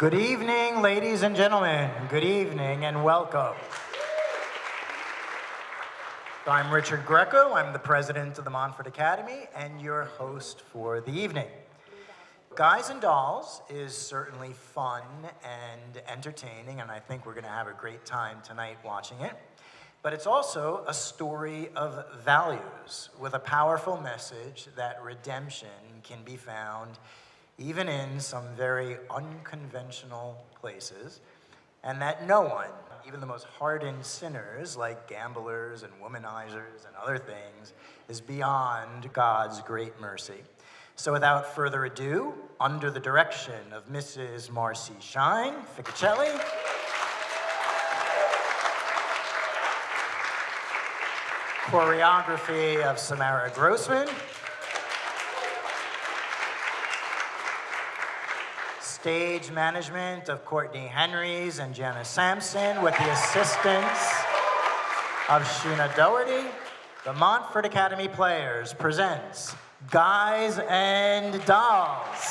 Good evening, ladies and gentlemen. Good evening and welcome. I'm Richard Greco. I'm the president of the Montfort Academy and your host for the evening. Guys and Dolls is certainly fun and entertaining, and I think we're going to have a great time tonight watching it. But it's also a story of values with a powerful message that redemption can be found even in some very unconventional places, and that no one, even the most hardened sinners like gamblers and womanizers and other things, is beyond God's great mercy. So without further ado, under the direction of Mrs. Marcy Shine Ficacelli, choreography of Samara Grossman, stage management of Courtney Henrys and Janice Sampson with the assistance of Sheena Doherty, the Montfort Academy Players presents Guys and Dolls.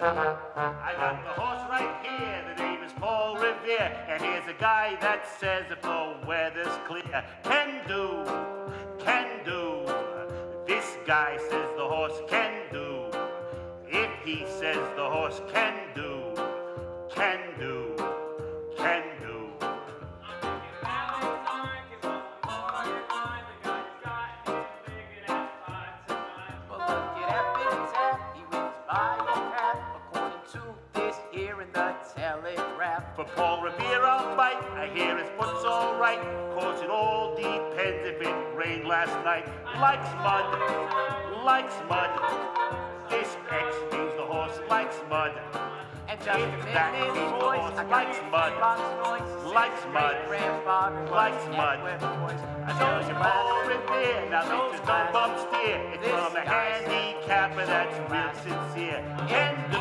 I got the horse right here, the name is Paul Revere, and here's a guy that says if the weather's clear, can do. This guy says the horse can do. If he says the horse can do. For Paul Revere I'll bite, I hear his foot's all right, cause it all depends if it rained last night. Likes mud, this X means the horse likes mud. And just if that means the horse likes mud. I tell you Paul Revere, now this is no bum steer, it's from a handicapper that's real sincere. Can do.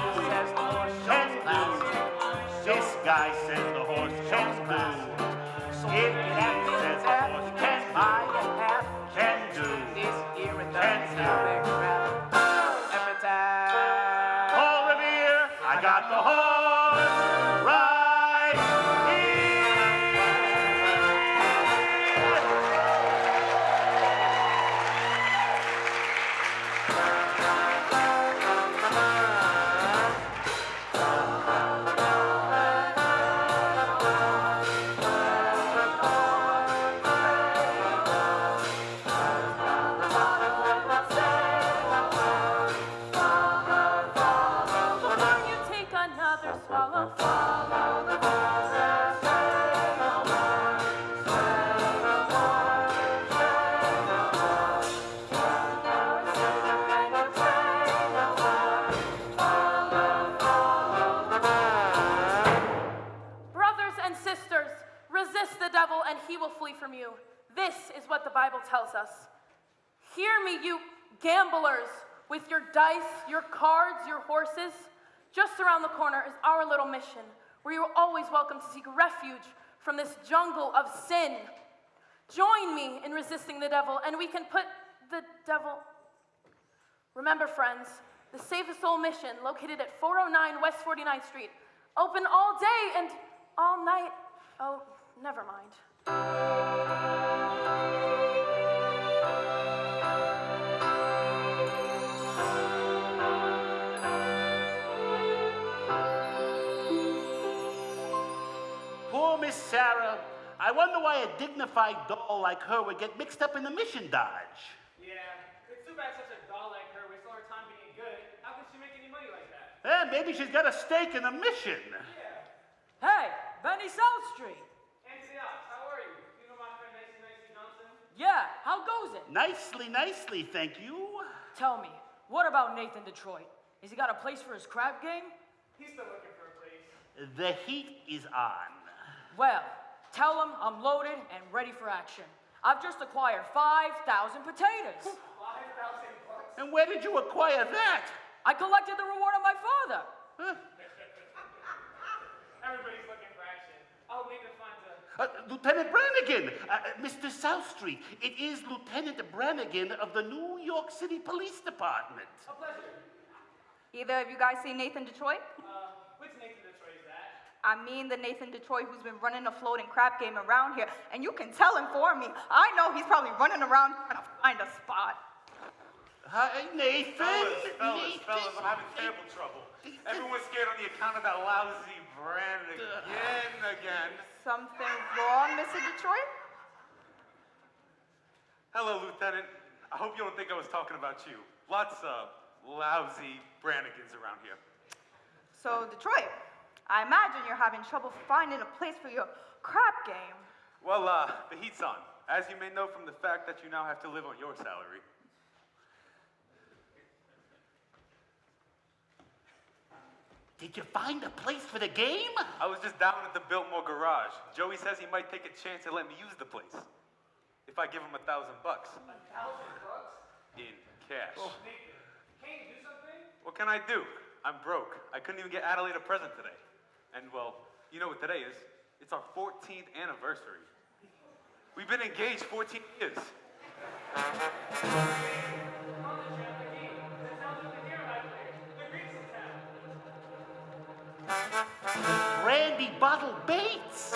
This guy says the horse can do. If he says the horse can do. Paul Revere, I got the horse right here. He will flee from you. This is what the Bible tells us. Hear me, you Gamblers, with your dice, your cards, your horses, just around the corner is our little mission, where you are always welcome to seek refuge from this jungle of sin. Join me in resisting the devil, and we can put the devil... Remember, friends, the Save a Soul mission, located at 409 West 49th Street, open all day and all night. Oh, never mind. Poor Miss Sarah. I wonder why a dignified doll like her would get mixed up in the mission dodge. Yeah, it's too bad such a doll like her wastes all her time being good. How could she make any money like that? Maybe she's got a stake in the mission. Yeah. Hey, Benny South Street. Anthony Ox, how are you? You know my friend Nicey Johnson? Yeah, how goes it? Nicely, thank you. Tell me, what about Nathan Detroit? Has he got a place for his crab game? He's still looking for a place. The heat is on. Well, tell him I'm loaded and ready for action. I've just acquired 5,000 potatoes. 5,000 bucks? And where did you acquire that? I collected the reward of my father. Everybody's looking for action. I hope Nathan finds a... Lieutenant Brannigan, Mr. South Street, it is Lieutenant Brannigan of the New York City Police Department. A pleasure. Either of you guys see Nathan Detroit? Which Nathan Detroit is that? I mean the Nathan Detroit who's been running a floating crap game around here, and you can tell him for me. I know he's probably running around trying to find a spot. Hi, Nathan. Fellas, I'm having terrible trouble. Everyone's scared on the account of that lousy brand again. Something wrong, Mr. Detroit? Hello, Lieutenant. I hope you don't think I was talking about you. Lots of lousy Brannigans around here. So, Detroit, I imagine you're having trouble finding a place for your crap game. Well, the heat's on. As you may know from the fact that you now have to live on your salary. Did you find a place for the game? I was just down at the Biltmore garage. Joey says he might take a chance and let me use the place. If I give him $1,000. 1,000 bucks? In cash. Nathan, can't you do something? What can I do? I'm broke. I couldn't even get Adelaide a present today. And well, you know what today is? It's our 14th anniversary. We've been engaged 14 years. Brandy Bottle Bates.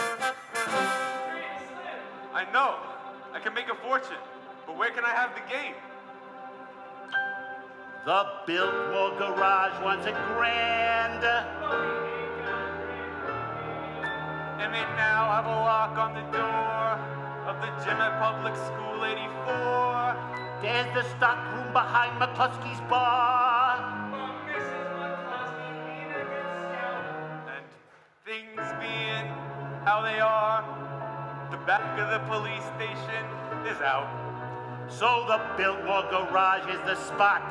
I know. I can make a fortune. But where can I have the game? The Biltmore Garage wants a grand. And they now have a lock on the door of the gym at Public School 84. There's the stock room behind McCluskey's bar. But Mrs. McCluskey ain't a good scout. And things being how they are, the back of the police station is out. So the Biltmore Garage is the spot.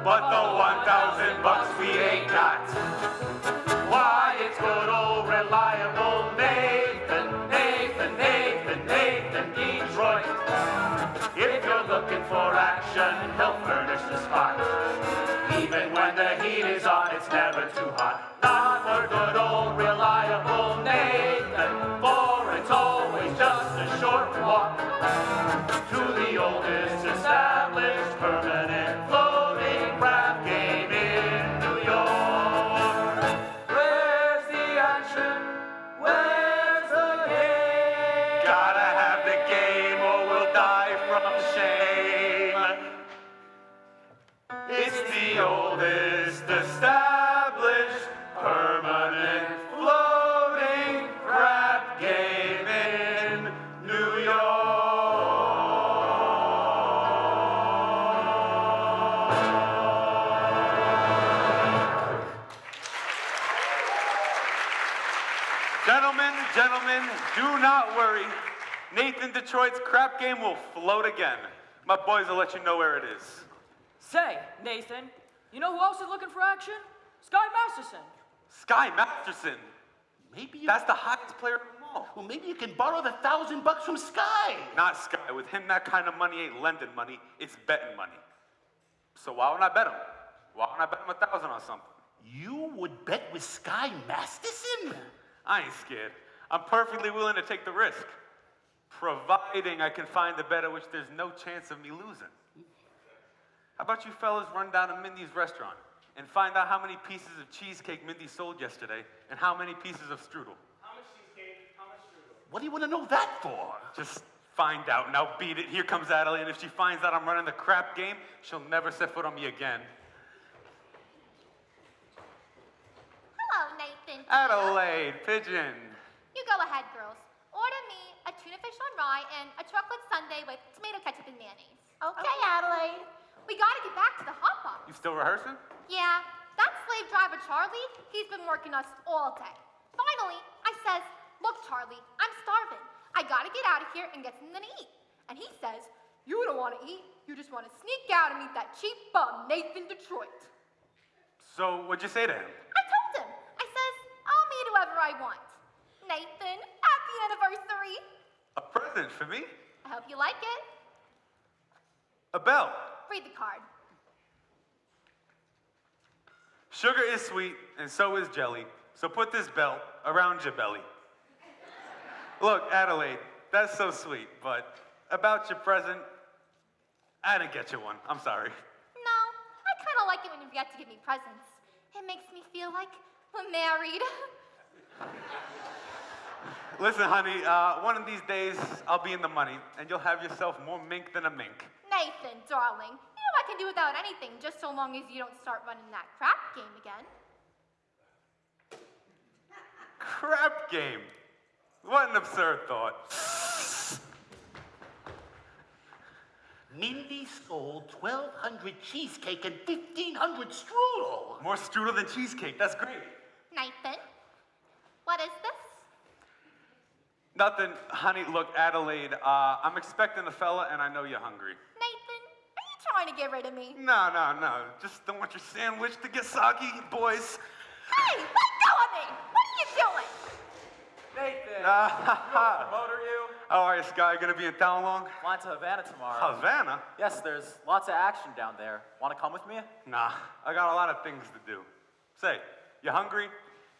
But the 1,000 bucks we ain't got. Why, it's good old reliable Nathan Detroit. If you're looking for action, he'll furnish the spot. Even when the heat is on, it's never too hot. Not for good old reliable Nathan, for it's always just a short walk to the oldest established permanent floating crab game in New York. Where's the action? Where's the game? Gotta have the game or we'll die from shame. It's the oldest established permanent floating crab game in New York. Gentlemen, do not worry. Nathan Detroit's crap game will float again. My boys will let you know where it is. Say, Nathan, you know who else is looking for action? Sky Masterson. Sky Masterson. Maybe you, That's the hottest player of them all. well, maybe you can borrow the $1,000 from Sky. Not Sky. With him, that kind of money ain't lending money. It's betting money. So why wouldn't I bet him? Why wouldn't I bet him 1,000 on something? You would bet with Sky Masterson? I ain't scared. I'm perfectly willing to take the risk, providing I can find a bet at which there's no chance of me losing. How about you fellas run down to Mindy's restaurant and find out how many pieces of cheesecake Mindy sold yesterday and how many pieces of strudel? How much cheesecake? How much strudel? What do you want to know that for? Just find out. Now beat it. Here comes Adelaide, and if she finds out I'm running the crap game, she'll never set foot on me again. Hello, Nathan. Adelaide, pigeon. You go ahead, girls. Order me a tuna fish on rye and a chocolate sundae with tomato ketchup and mayonnaise. Okay, Adelaide. We gotta get back to the hot box. You still rehearsing? Yeah, that slave driver Charlie, he's been working us all day. Finally, I says, look, Charlie, I'm starving. I gotta get out of here and get something to eat. And he says, you don't want to eat, you just want to sneak out and meet that cheap bum, Nathan Detroit. So what'd you say to him? I told him. I says, I'll meet whoever I want. Nathan, happy anniversary. A present for me? I hope you like it. A bell. Read the card. Sugar is sweet, and so is jelly. So put this belt around your belly. Look, Adelaide, that's so sweet, but about your present, I didn't get you one. I'm sorry. No, I kind of like it when you forget to give me presents. It makes me feel like we're married. Listen, honey, one of these days, I'll be in the money, and you'll have yourself more mink than a mink. Nathan, darling, you know I can do without anything just so long as you don't start running that crap game again. Crap game. What an absurd thought. Mindy sold 1,200 cheesecake and 1,500 strudel. More strudel than cheesecake. That's great. Nathan, what is this? Nothing. Honey, look, Adelaide, I'm expecting a fella, and I know you're hungry. Nathan, are you trying to get rid of me? No. Just don't want your sandwich to get soggy, boys. Hey, let go of me! What are you doing? Nathan, Ha. promoter you? How are you, Sky? Gonna be in town long? Flying to Havana tomorrow. Havana? Yes, there's lots of action down there. Want to come with me? Nah, I got a lot of things to do. Say, you hungry?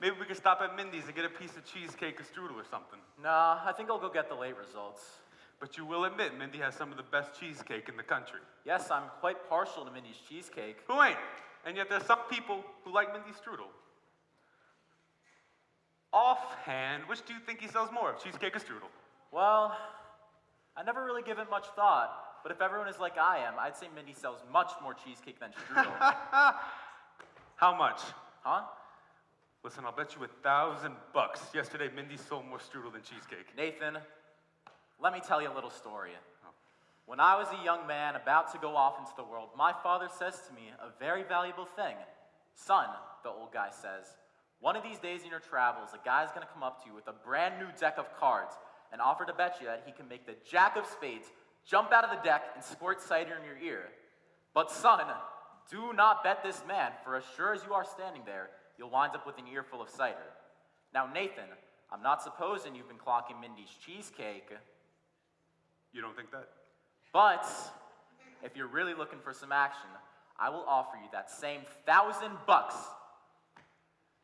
Maybe we can stop at Mindy's and get a piece of cheesecake or strudel or something. Nah, I think I'll go get the late results. But you will admit Mindy has some of the best cheesecake in the country. Yes, I'm quite partial to Mindy's cheesecake. Who ain't? And yet there's some people who like Mindy's strudel. Offhand, which do you think he sells more of, cheesecake or strudel? Well, I never really give it much thought, but if everyone is like I am, I'd say Mindy sells much more cheesecake than strudel. How much? Huh? Listen, I'll bet you $1,000. Yesterday, Mindy sold more strudel than cheesecake. Nathan, let me tell you a little story. When I was a young man about to go off into the world, my father says to me a very valuable thing. Son, the old guy says, one of these days in your travels, a guy's gonna come up to you with a brand new deck of cards and offer to bet you that he can make the jack of spades jump out of the deck and squirt cider in your ear. But son, do not bet this man, for as sure as you are standing there, you'll wind up with an earful of cider. Now, Nathan, I'm not supposing you've been clocking Mindy's cheesecake. You don't think that? But if you're really looking for some action, I will offer you that same $1,000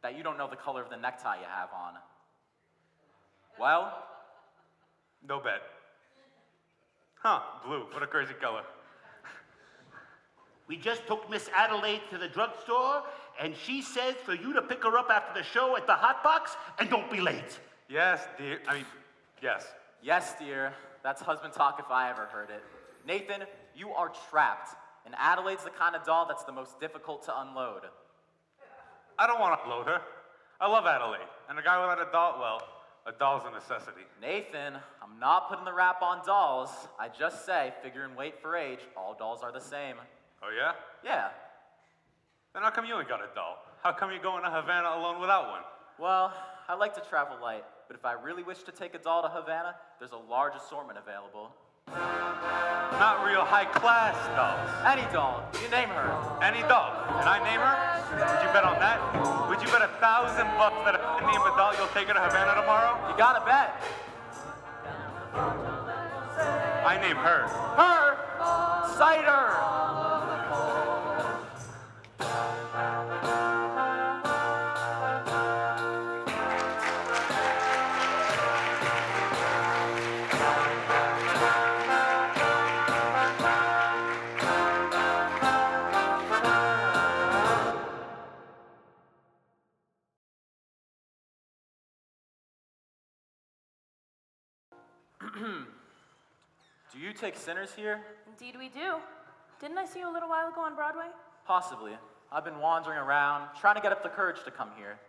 that you don't know the color of the necktie you have on. Well? No bet. Huh, blue. What a crazy color. We just took Miss Adelaide to the drugstore, and she says for you to pick her up after the show at the Hot Box, and don't be late. Yes, dear. Yes. Yes, dear. That's husband talk if I ever heard it. Nathan, you are trapped. And Adelaide's the kind of doll that's the most difficult to unload. I don't want to unload her. I love Adelaide. And a guy without a doll, well, a doll's a necessity. Nathan, I'm not putting the rap on dolls. I just say, figure and weight for age, all dolls are the same. Oh, yeah? Yeah. Then how come you ain't got a doll? How come you're going to Havana alone without one? Well, I like to travel light, but if I really wish to take a doll to Havana, there's a large assortment available. Not real high-class dolls. Any doll, you name her. Any doll. And I name her? Would you bet on that? Would you bet $1,000 that if I name a doll, you'll take her to Havana tomorrow? You gotta bet. I name her. Her? Cider! take sinners here? Indeed we do. Didn't I see you a little while ago on Broadway? Possibly. I've been wandering around, trying to get up the courage to come here.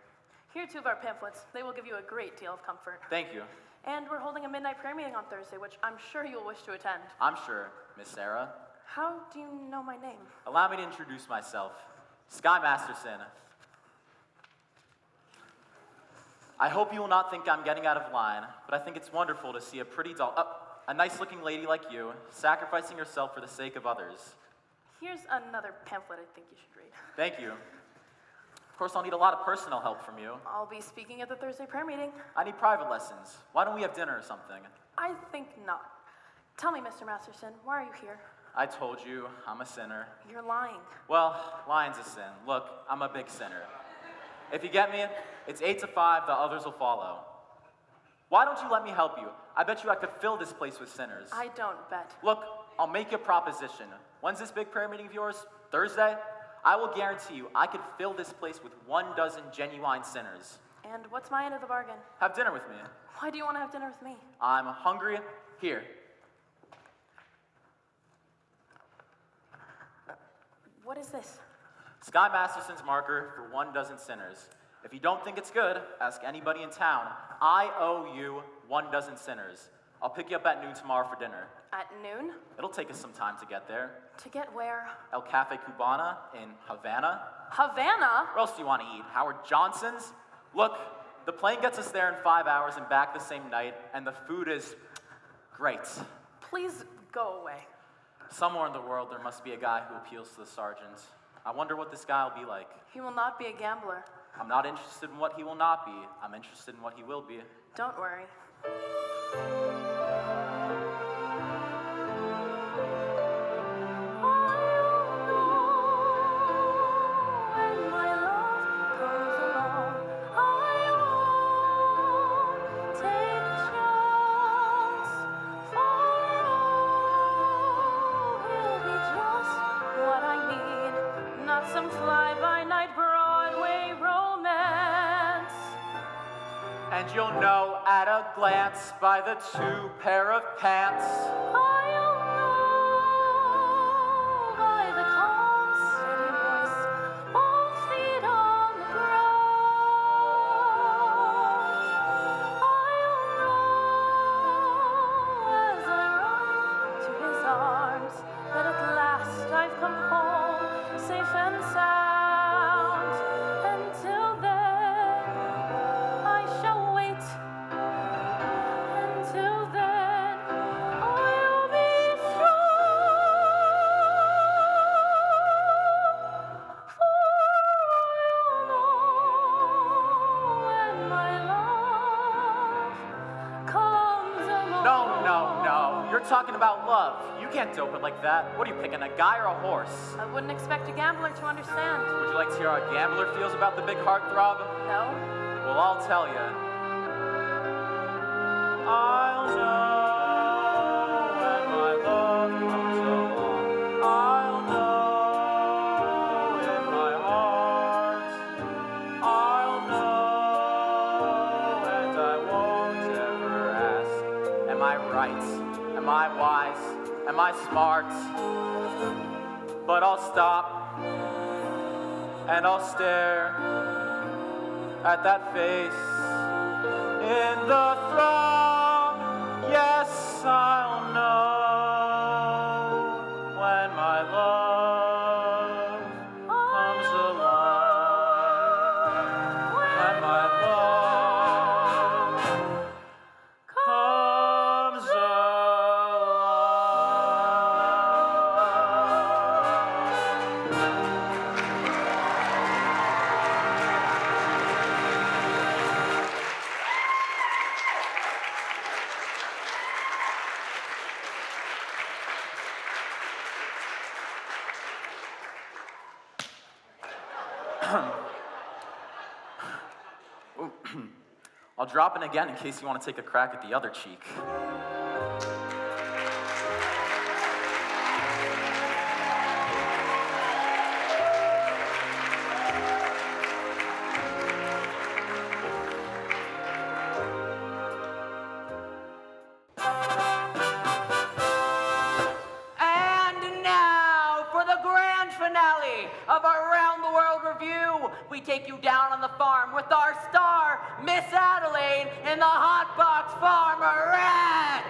Here are 2 of our pamphlets. They will give you a great deal of comfort. Thank you. And we're holding a midnight prayer meeting on Thursday, which I'm sure you'll wish to attend. I'm sure, Miss Sarah. How do you know my name? Allow me to introduce myself. Sky Masterson. I hope you will not think I'm getting out of line, but I think it's wonderful to see a pretty doll, a nice-looking lady like you, sacrificing herself for the sake of others. Here's another pamphlet I think you should read. Thank you. Of course, I'll need a lot of personal help from you. I'll be speaking at the Thursday prayer meeting. I need private lessons. Why don't we have dinner or something? I think not. Tell me, Mr. Masterson, why are you here? I told you, I'm a sinner. You're lying. Well, lying's a sin. Look, I'm a big sinner. If you get me, it's 8 to 5, the others will follow. Why don't you let me help you? I bet you I could fill this place with sinners. I don't bet. Look, I'll make you a proposition. When's this big prayer meeting of yours? Thursday? I will guarantee you I could fill this place with 12 genuine sinners. And what's my end of the bargain? Have dinner with me. Why do you want to have dinner with me? I'm hungry. Here. What is this? Sky Masterson's marker for 12 sinners. If you don't think it's good, ask anybody in town. I owe you 12 sinners. I'll pick you up at noon tomorrow for dinner. At noon? It'll take us some time to get there. To get where? El Cafe Cubana in Havana. Havana? Where else do you want to eat? Howard Johnson's? Look, the plane gets us there in 5 hours and back the same night, and the food is great. Please go away. Somewhere in the world there must be a guy who appeals to the sergeant. I wonder what this guy will be like. He will not be a gambler. I'm not interested in what he will not be. I'm interested in what he will be. Don't worry. And you'll know at a glance by the 2 pair of pants. I'll know by the calm, steady voice, both feet on the ground. I'll know as I run to his arms that at last I've come home, safe and sound. Until then, I shall wait. Until then, I'll be strong. For I'll know when my love comes along. No. You're talking about love. You can't dope it like that. What are you picking, a guy or a horse? I wouldn't expect a gambler to understand. Would you like to hear how a gambler feels about the big heartthrob? No? Well, I'll tell you. I'll know when my love comes along. I'll know in my heart. I'll know, and I won't ever ask. Am I right? Am I wise? Am I smart? But I'll stop and I'll stare at that face in the throng. Yes, I'll know when my love comes along. When my love comes along. I'll drop in again in case you want to take a crack at the other cheek. finale of our Around the World review. We take you down on the farm with our star, Miss Adelaide, and the Hot Box Farmerette.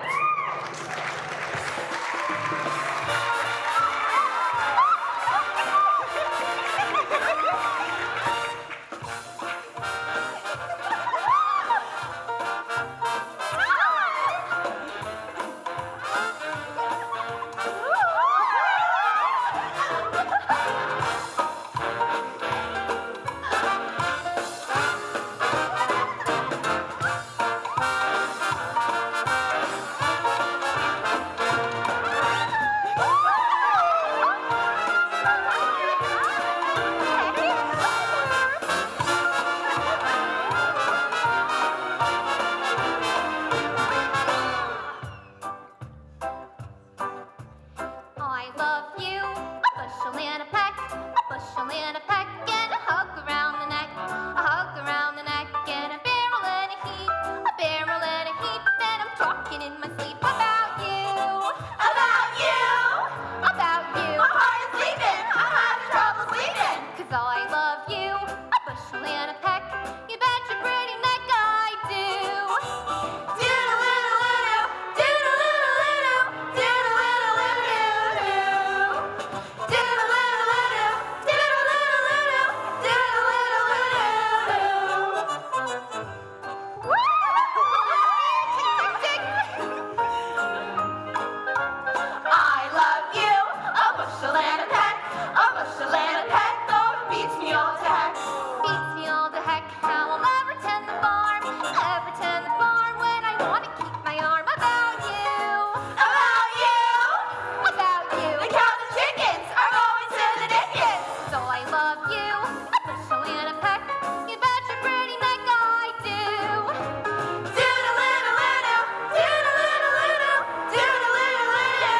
I love you, a bushel and a peck, a bushel and a peck, and a hug around the neck, a hug around the neck, and a barrel and a heap, a barrel and a heap, and I'm talking in my sleep about you, about you, about you. My heart is leaving, I'm having trouble sleeping, 'cause I love you, a bushel and a peck, you bet your pretty neck I do. Doodle-doodle-doo, doodle-doodle-doo, doodle-doodle-doo. I love you, a bushel and a peck, a bushel and a peck, though it beats me all to heck. Beats me all to heck, how I'll never tend the farm, never tend the farm when I want to keep my arm about you. About you, about you. The cows and chickens are going to the dickens. So I love you, a bushel and a peck, you bet your pretty neck I do. Doodle-doodle-doo, doodle-doodle-doo, doodle-doodle-doo.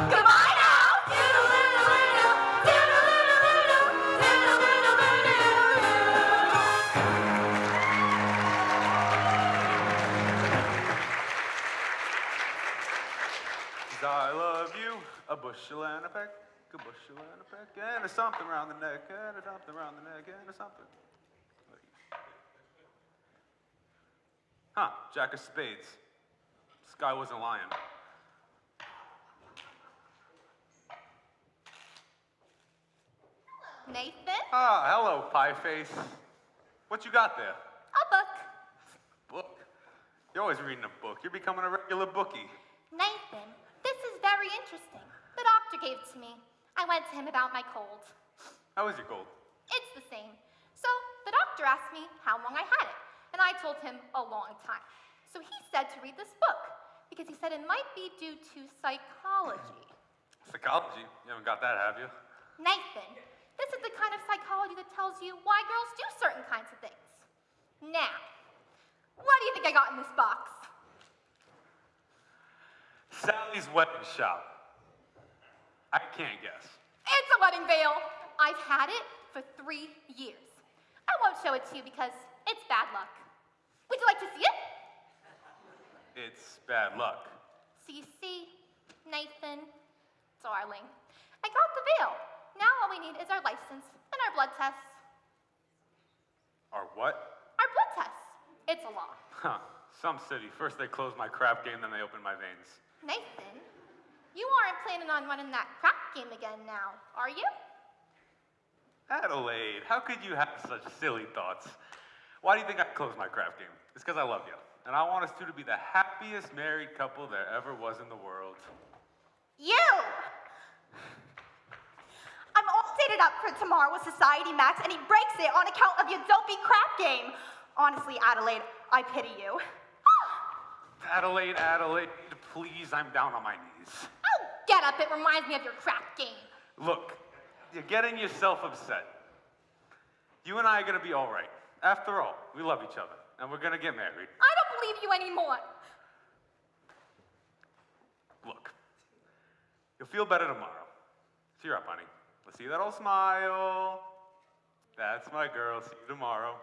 Goodbye now. Doodle-doodle-doo, doodle-doodle-doo, doodle-doodle-doo. I love you, a bushel and a peck, a bushel and a peck, and a something around the neck, and a something around the neck, and a something. Huh, Jack of spades. This guy wasn't lying. Nathan, Ah, hello, pie face. What you got there? a book. Book. You're always reading a book. You're becoming a regular bookie. Nathan, this is very interesting. The doctor gave it to me. I went to him about my cold. How is your cold? It's the same. So the doctor asked me how long I had it, and I told him a long time. So he said to read this book, because he said it might be due to psychology. Psychology? You haven't got that, have you? Nathan, this is the kind of psychology that tells you why girls do certain kinds of things. Now, what do you think I got in this box? Sally's wedding shop. I can't guess. It's a wedding veil. I've had it for 3 years. I won't show it to you because it's bad luck. Would you like to see it? It's bad luck. So you see, Nathan, darling, I got the veil. Now all we need is our license and our blood tests. Or what? Our blood tests. It's a law. Huh. Some city. First they close my crap game, then they open my veins. Nathan, you aren't planning on running that crap game again now, are you? Adelaide, how could you have such silly thoughts? Why do you think I closed my crap game? It's because I love you. And I want us two to be the happiest married couple there ever was in the world. You! I'm all dated up for tomorrow with Society Max, and he breaks it on account of your dopey crap game. Honestly, Adelaide, I pity you. Adelaide, please, I'm down on my knees. Oh, get up. It reminds me of your crap game. Look, you're getting yourself upset. You and I are gonna be all right. After all, we love each other, and we're gonna get married. I don't believe you anymore. Look, you'll feel better tomorrow. Cheer up, honey. Let's see that old smile. That's my girl. See you tomorrow.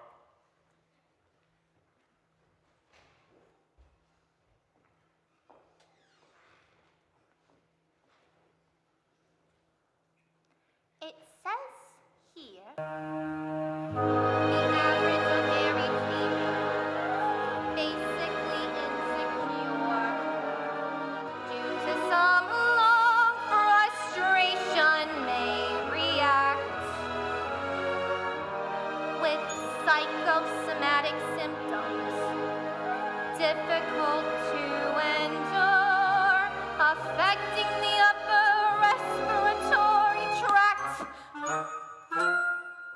It says here, the average unmarried female, basically insecure, due to some long frustration, may react with psychosomatic symptoms, difficult to endure, affecting the upper respiratory tract.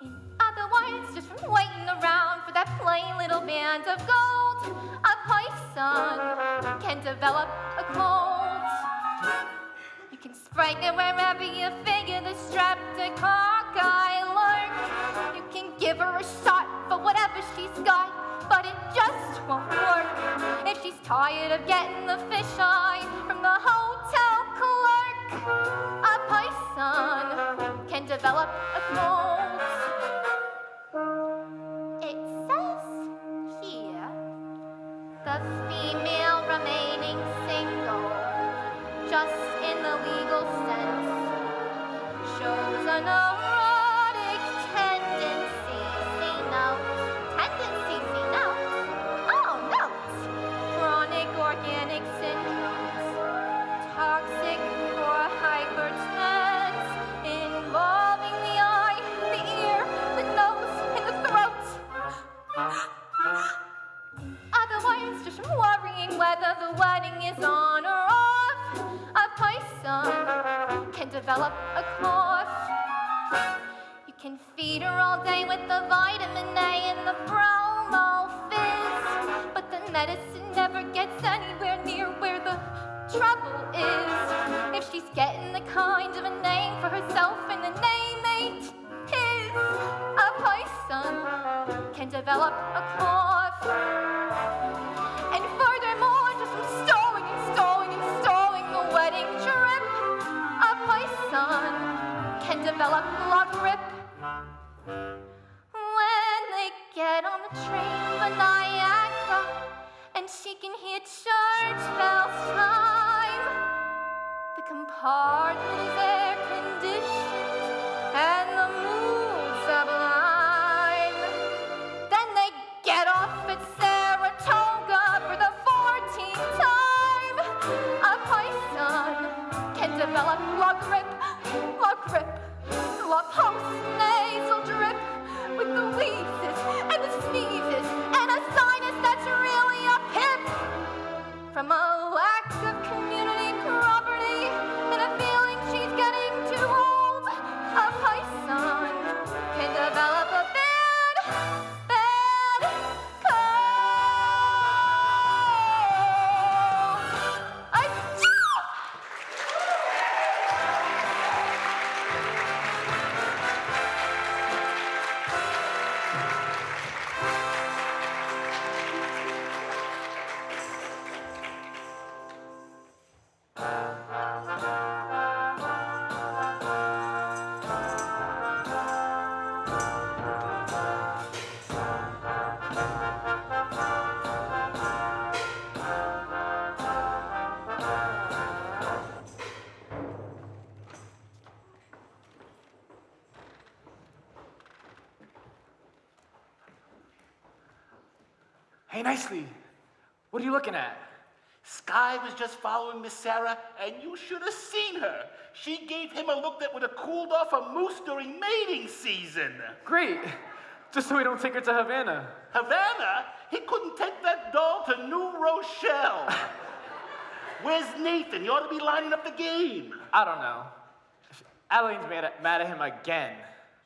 In other words, just from waiting around for that plain little band of gold, a python can develop a cold. You can spray it wherever you figure the streptococci lurk. You can give her a shot for whatever she's got, but it just won't work if she's tired of getting the fisheye from the hotel clerk. A python can develop a cold. It says here, the female remaining single, just in the legal sense, shows a neurotic tendency. See note? Tendency, see note? Oh, note! Chronic organic syndromes, toxic or hypertense, involving the eye, the ear, the nose, and the throat. In other words, just from worrying whether the wedding is on or off, a python can develop a cough. You can feed her all day with the vitamin A and the bromo fizz, but the medicine never gets anywhere near where the trouble is. If she's getting the kind of a name for herself and the name ain't his, a python can develop a cough. And furthermore, just from stalling and stalling and stalling the wedding trip, a python can develop la grip. When they get on the train for Niagara and she can hear church bells chime, the compartment is air conditioned and the mood sublime. Then they get off at Saratoga for the 14th time. A python can develop la grip, la post-nasal drip, with the wheezes and the sneezes and a sinus that's really a pip, from a lack of community property and a feeling she's getting too old. A python can develop a bad cold. Achoo! Hey, Nicely, what are you looking at? Sky was just following Miss Sarah, and you should have seen her. She gave him a look that would have cooled off a moose during mating season. Great, just so we don't take her to Havana. Havana? He couldn't take that doll to New Rochelle. Where's Nathan? He ought to be lining up the game. I don't know. Adelaide's mad at him again.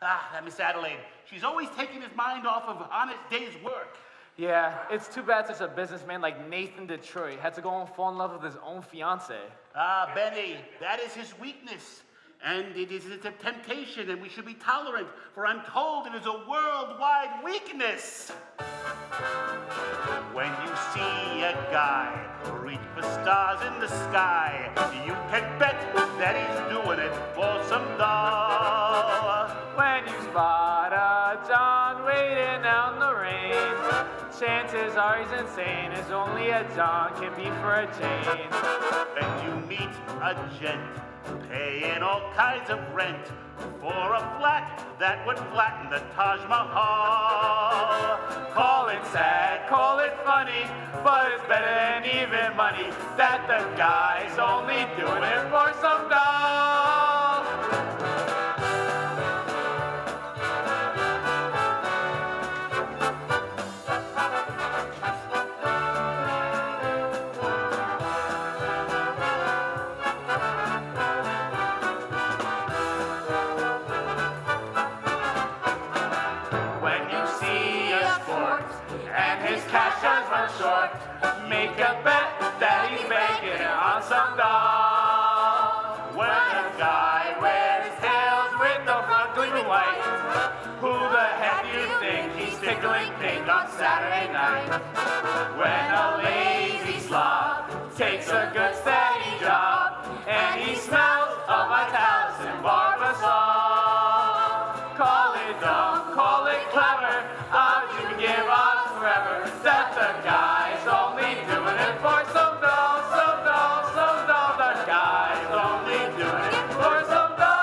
Ah, that Miss Adelaide. She's always taking his mind off of honest day's work. Yeah, it's too bad such a businessman like Nathan Detroit had to go and fall in love with his own fiancée. Ah, Benny, that is his weakness. And it is a temptation, and we should be tolerant, for I'm told it is a worldwide weakness. When you see a guy reach for stars in the sky, you can bet that he's doing it for some doll. When you spot a John waiting out in the rain, chances are he's insane, as only a John can be for a Jane. When you meet a gent paying all kinds of rent for a flat that would flatten the Taj Mahal. Call it sad, call it funny, but it's better than even money that the guy's only doing it for some doll. Short. Make a bet that he's making it on some doll. When a guy wears tails with the front gleaming white, who the heck do you think he's tickling pink on Saturday night? When a lazy slob takes a good steady job and he smells of Vitalis and Barbasol. Call it dumb, call it clever, you can give us forever that the guy's only doing it for some doll, some doll, some doll. The guy's only doing it for some doll.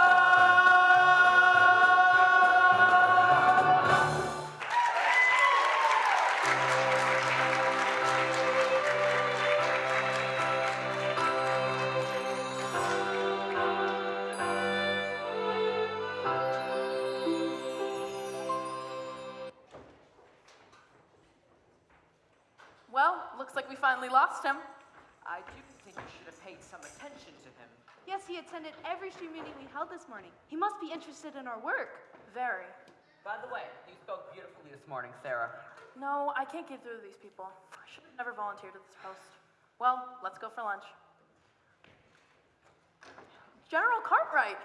Well, looks like we finally lost him. I do think you should have paid some attention to him. Yes, he attended every street meeting we held this morning. He must be interested in our work. Very. By the way, you spoke beautifully this morning, Sarah. No, I can't get through to these people. I should have never volunteered at this post. Well, let's go for lunch. General Cartwright,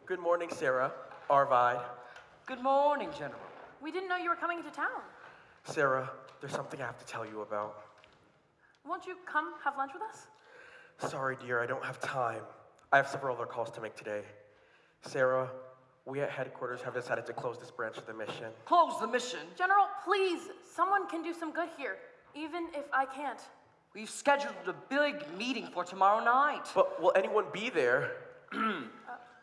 Good morning, Sarah. Arvide. Good morning, General. we didn't know you were coming into town. Sarah, there's something I have to tell you about. Won't you come have lunch with us? Sorry, dear, I don't have time. I have several other calls to make today. Sarah, we at headquarters have decided to close this branch of the mission. Close the mission. General, please, someone can do some good here, even if I can't. We've scheduled a big meeting for tomorrow night. But will anyone be there?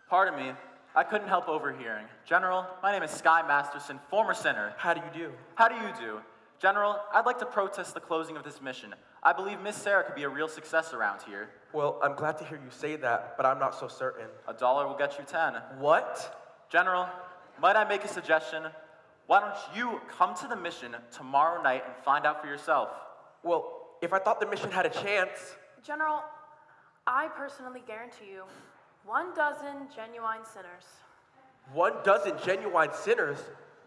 Pardon me, I couldn't help overhearing. General, my name is Sky Masterson, former sinner. How do you do? How do you do? General, I'd like to protest the closing of this mission. I believe Miss Sarah could be a real success around here. Well, I'm glad to hear you say that, but I'm not so certain. $1 will get you 10. What? General, might I make a suggestion? Why don't you come to the mission tomorrow night and find out for yourself? Well, if I thought the mission had a chance... General, I personally guarantee you 12 genuine sinners. 12 genuine sinners?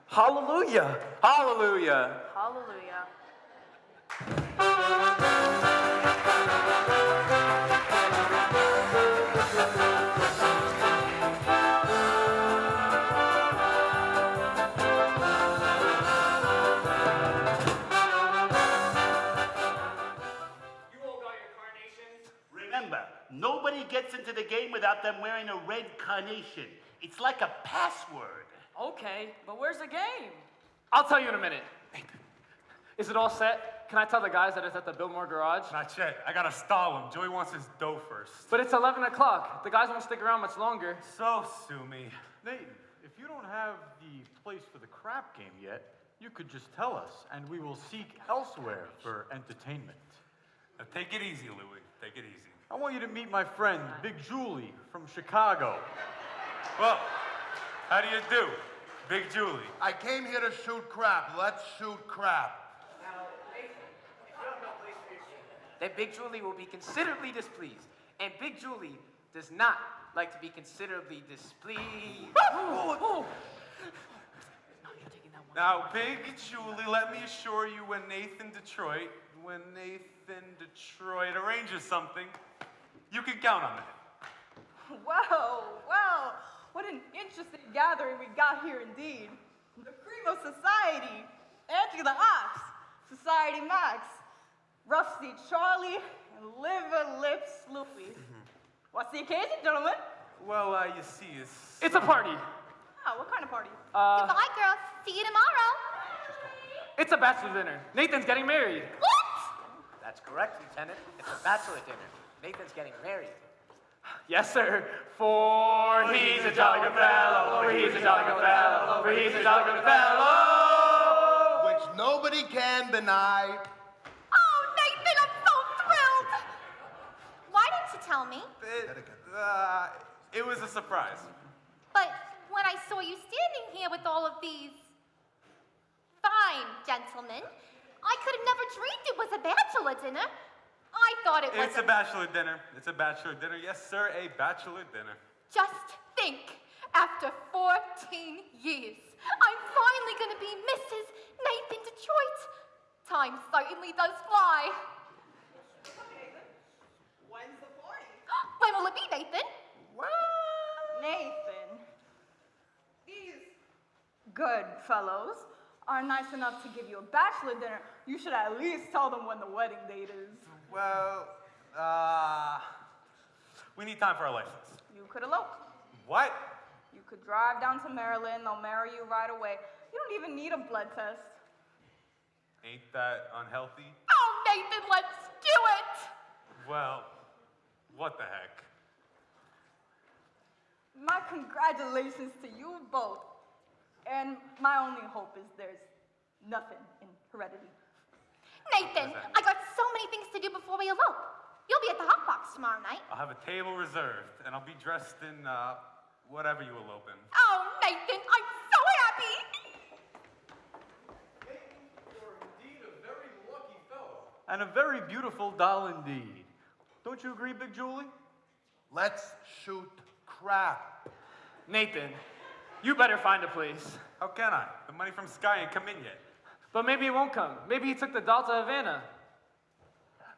Hallelujah! Hallelujah! Hallelujah. Remember, nobody gets into the game without them wearing a red carnation. It's like a password. Okay, but where's the game? I'll tell you in a minute. Is it all set? Can I tell the guys that it's at the Biltmore Garage? Not yet. I gotta stall him. Joey wants his dough first. But it's 11 o'clock. The guys won't stick around much longer. So sue me. Nathan, if you don't have the place for the crap game yet, you could just tell us, and we will seek elsewhere for entertainment. Now take it easy, Louie. Take it easy. I want you to meet my friend, Big Julie, from Chicago. Well, how do you do, Big Julie? I came here to shoot crap. Let's shoot crap. Then Big Julie will be considerably displeased. And Big Julie does not like to be considerably displeased. Now, Big Julie, let me assure you, when Nathan Detroit arranges something, you can count on it. Wow, wow. What an interesting gathering we got here indeed. The cream of society. Anthony the Ox, Society Max, Rusty Charlie, and Liver Lips Louie. What's the occasion, gentlemen? Well, you see, It's a party. Oh, what kind of party? Goodbye, girls. See you tomorrow. It's a bachelor dinner. Nathan's getting married. That's correct, Lieutenant. It's a bachelor dinner. Nathan's getting married. Yes, sir. For he's a jolly good fellow, for he's a jolly good fellow, for he's a jolly good fellow. Which nobody can deny. Oh, Nathan, I'm so thrilled. Why didn't you tell me? It was a surprise. But when I saw you standing here with all of these fine gentlemen, I could have never dreamed it was a bachelor dinner. I thought it was It's a bachelor dinner. It's a bachelor dinner. Yes, sir, a bachelor dinner. Just think, after 14 years, I'm finally going to be Mrs. Nathan Detroit. Time certainly does fly. When's the party? When will it be, Nathan? Nathan, these good fellows are nice enough to give you a bachelor dinner. You should at least tell them when the wedding date is. Well, we need time for our license. You could elope. What? You could drive down to Maryland. They'll marry you right away. You don't even need a blood test. Ain't that unhealthy? Oh, Nathan, let's do it! Well, what the heck? My congratulations to you both. And my only hope is there's nothing in heredity. Nathan, I got so many things to do before we elope. You'll be at the hot box tomorrow night. I'll have a table reserved, and I'll be dressed in, whatever you elope in. Oh, Nathan, I'm so happy! You're indeed a very lucky fellow. And a very beautiful doll indeed. Don't you agree, Big Julie? Let's shoot crap. Nathan, you better find a place. How can I? The money from Sky ain't come in yet. But maybe it won't come. Maybe he took the doll to Havana.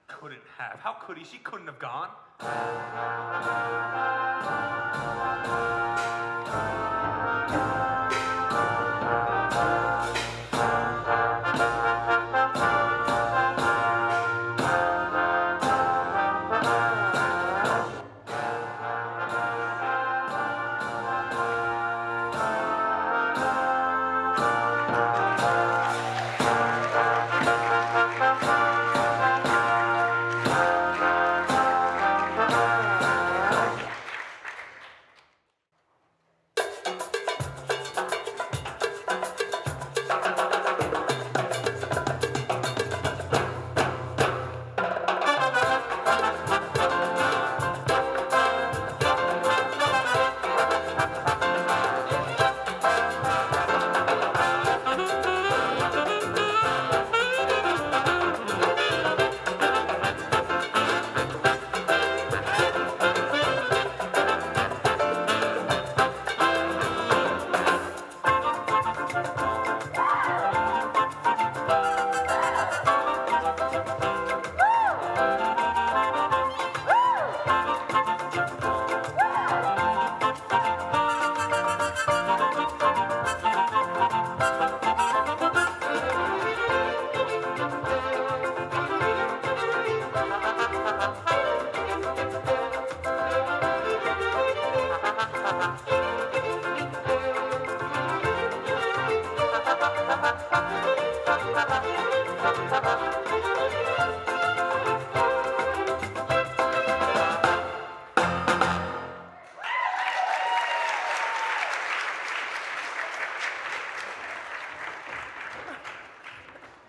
Couldn't have. How could he? She couldn't have gone.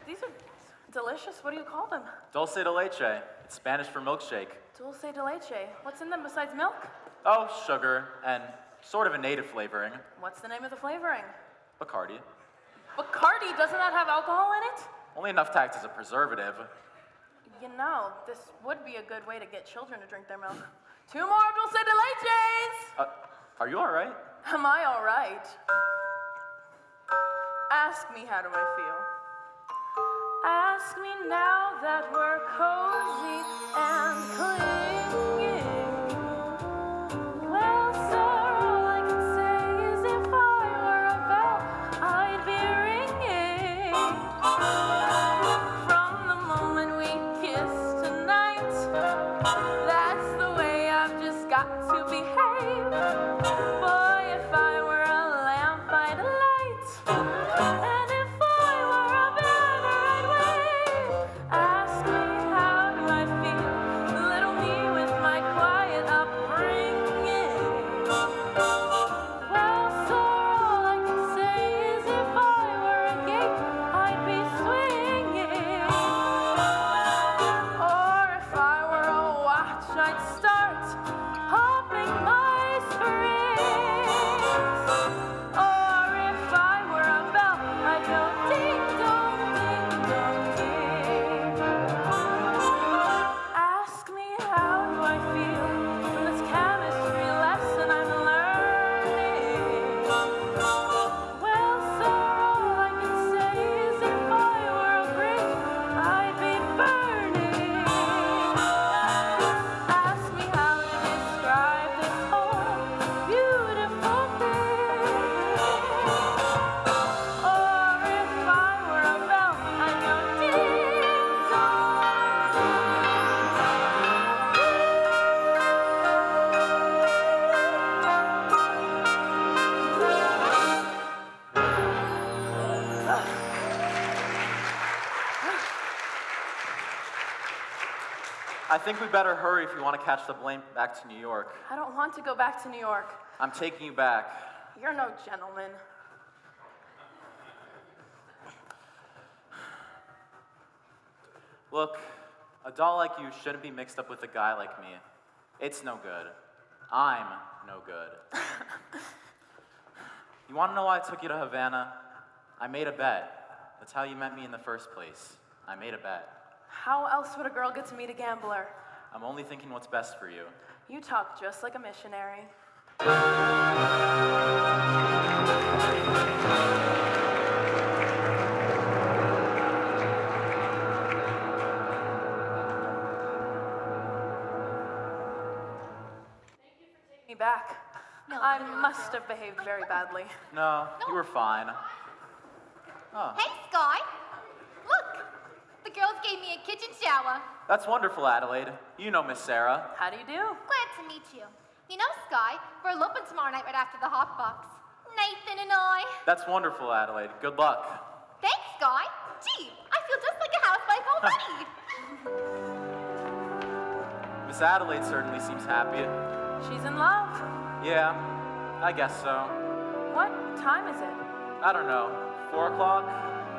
These are delicious. What do you call them? Dulce de leche. It's Spanish for milkshake. Dulce de leche. What's in them besides milk? Oh, sugar and sort of a native flavoring. What's the name of the flavoring? Bacardi. Bacardi, doesn't that have alcohol in it? Only enough to act as a preservative. You know, this would be a good way to get children to drink their milk. 2 more dulce de leches! Are you all right? Am I all right? Ask me, how do I feel? Ask me now that we're cozy and clinging. Well, sir, all I can say is if I were a bell, I'd be ringing. From the moment we kissed tonight, that's the way I've just got to behave. Boy, if I were a lamp, I'd light. And if I were a banner, I'd wave. Ask me how do I feel, little me with my I think we better hurry if you want to catch the plane back to New York. I don't want to go back to New York. I'm taking you back. You're no gentleman. Look, a doll like you shouldn't be mixed up with a guy like me. It's no good. I'm no good. You want to know why I took you to Havana? I made a bet. That's how you met me in the first place. I made a bet. How else would a girl get to meet a gambler? I'm only thinking what's best for you. You talk just like a missionary. Me back. No, I no, must have behaved very badly. No, you were fine. Oh, Hey, Sky. Look, the girls gave me a kitchen shower. that's wonderful, Adelaide. You know Miss Sarah. How do you do? Glad to meet you. You know, Sky, we're eloping tomorrow night right after the hot box. Nathan and I. That's wonderful, Adelaide. Good luck. Thanks, Sky. Gee, I feel just like a housewife already. Miss Adelaide certainly seems happy. She's in love. Yeah, I guess so. What time is it? I don't know. 4 o'clock?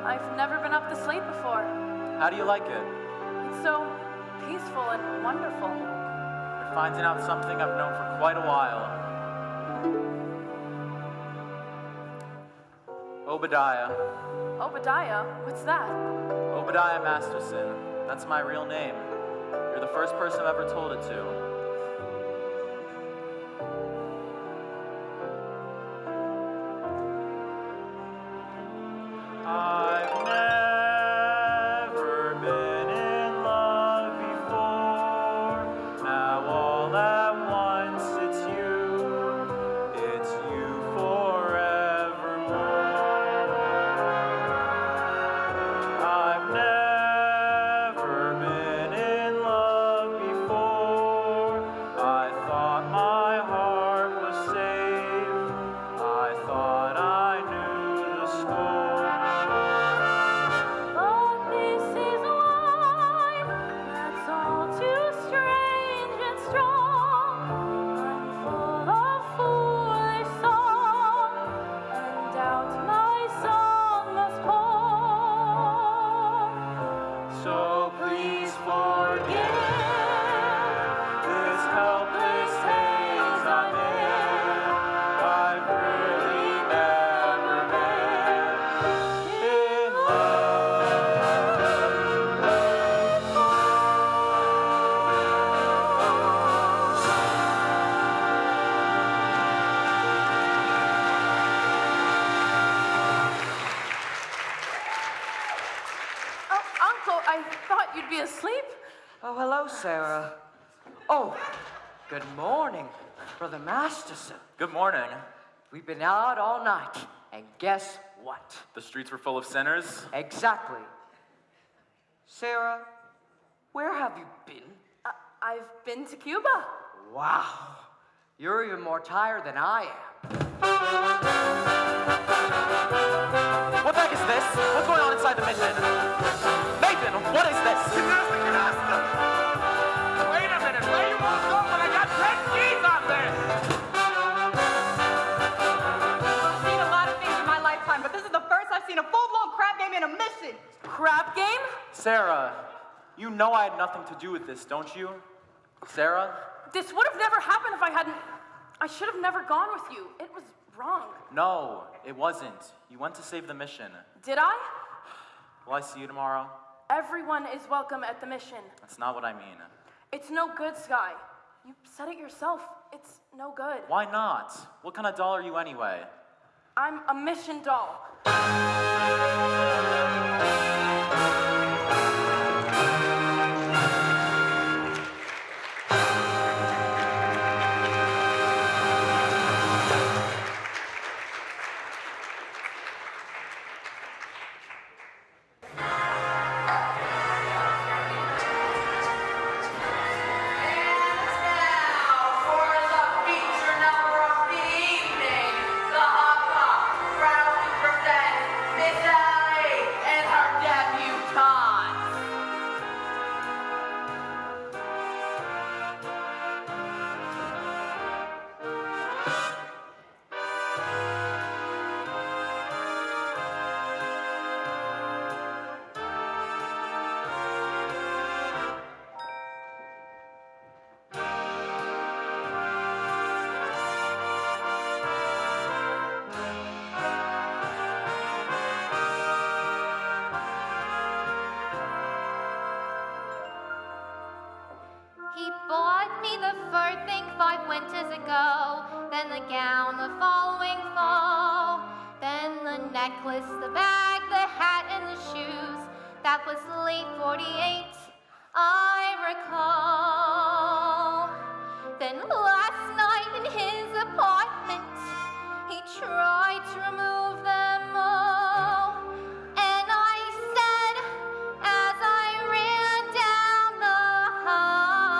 I've never been up this late before. How do you like it? It's so peaceful and wonderful. You're finding out something I've known for quite a while. Obadiah. Obadiah? What's that? Obadiah Masterson. That's my real name. You're the first person I've ever told it to. I've never been in love before. Now all at once it's you forevermore. I've never been in love before. I thought my heart was safe. I thought I knew the score. But this is wine that's all too strange and strong. I'm full of foolish song, and doubt my song must pour. So please forgive this helpless haze I'm in. I've really never been in Oh, Uncle, I thought you'd be asleep. Oh, hello, Sarah. Oh, good morning, Brother Masterson. Good morning. We've been out all night, and guess what? The streets were full of sinners. Exactly. Sarah, where have you been? I've been to Cuba. Wow, you're even more tired than I am. What the heck is this? What's going on inside the mission? Nathan, what is this? Wait a minute, where you all go when I got 10 keys on this? I've seen a lot of things in my lifetime, but this is the first I've seen a full-blown crap game in a mission. Crap game? Sarah, you know I had nothing to do with this, don't you? Sarah? This would have never happened if I hadn't. I should have never gone with you. It was wrong. No, it wasn't. You went to save the mission. Did I? Will I see you tomorrow? Everyone is welcome at the mission. That's not what I mean. It's no good, Sky. You said it yourself. It's no good. Why not? What kind of doll are you anyway? I'm a mission doll. Miss Adelaide and her dad. then the gown the following fall, then the necklace, the bag, the hat, and the shoes. That was late 48, I recall. Then last night in his apartment, he tried to remove them all. And I said, as I ran down the hall,